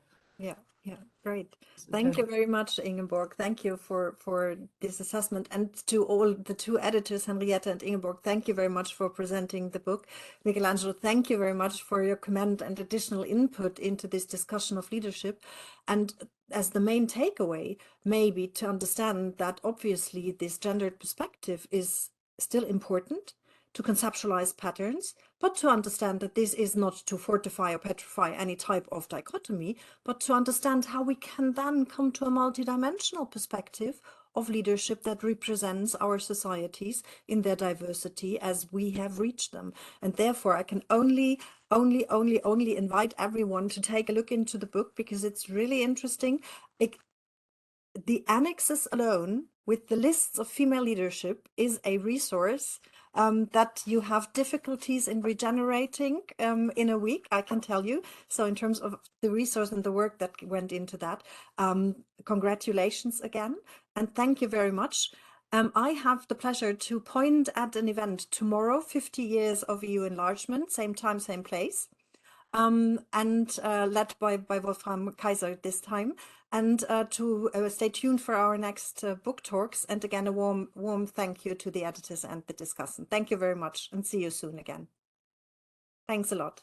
Yeah, great. Thank you very much, Ingeborg. Thank you for this assessment. And to all the two editors, Henriette and Ingeborg, thank you very much for presenting the book. Michelangelo, thank you very much for your comment and additional input into this discussion of leadership. And as the main takeaway, maybe to understand that obviously this gendered perspective is still important, to conceptualize patterns, but to understand that this is not to fortify or petrify any type of dichotomy, but to understand how we can then come to a multidimensional perspective of leadership that represents our societies in their diversity as we have reached them. And therefore, I can only invite everyone to take a look into the book, because it's really interesting. The annexes alone with the lists of female leadership is a resource that you have difficulties in regenerating in a week, I can tell you. So in terms of the resource and the work that went into that, congratulations again, and thank you very much. I have the pleasure to point at an event tomorrow, 50 years of EU enlargement, same time, same place. And led by Wolfram Kaiser this time, and to stay tuned for our next book talks. And again, a warm thank you to the editors and the discussant. Thank you very much, and see you soon again. Thanks a lot.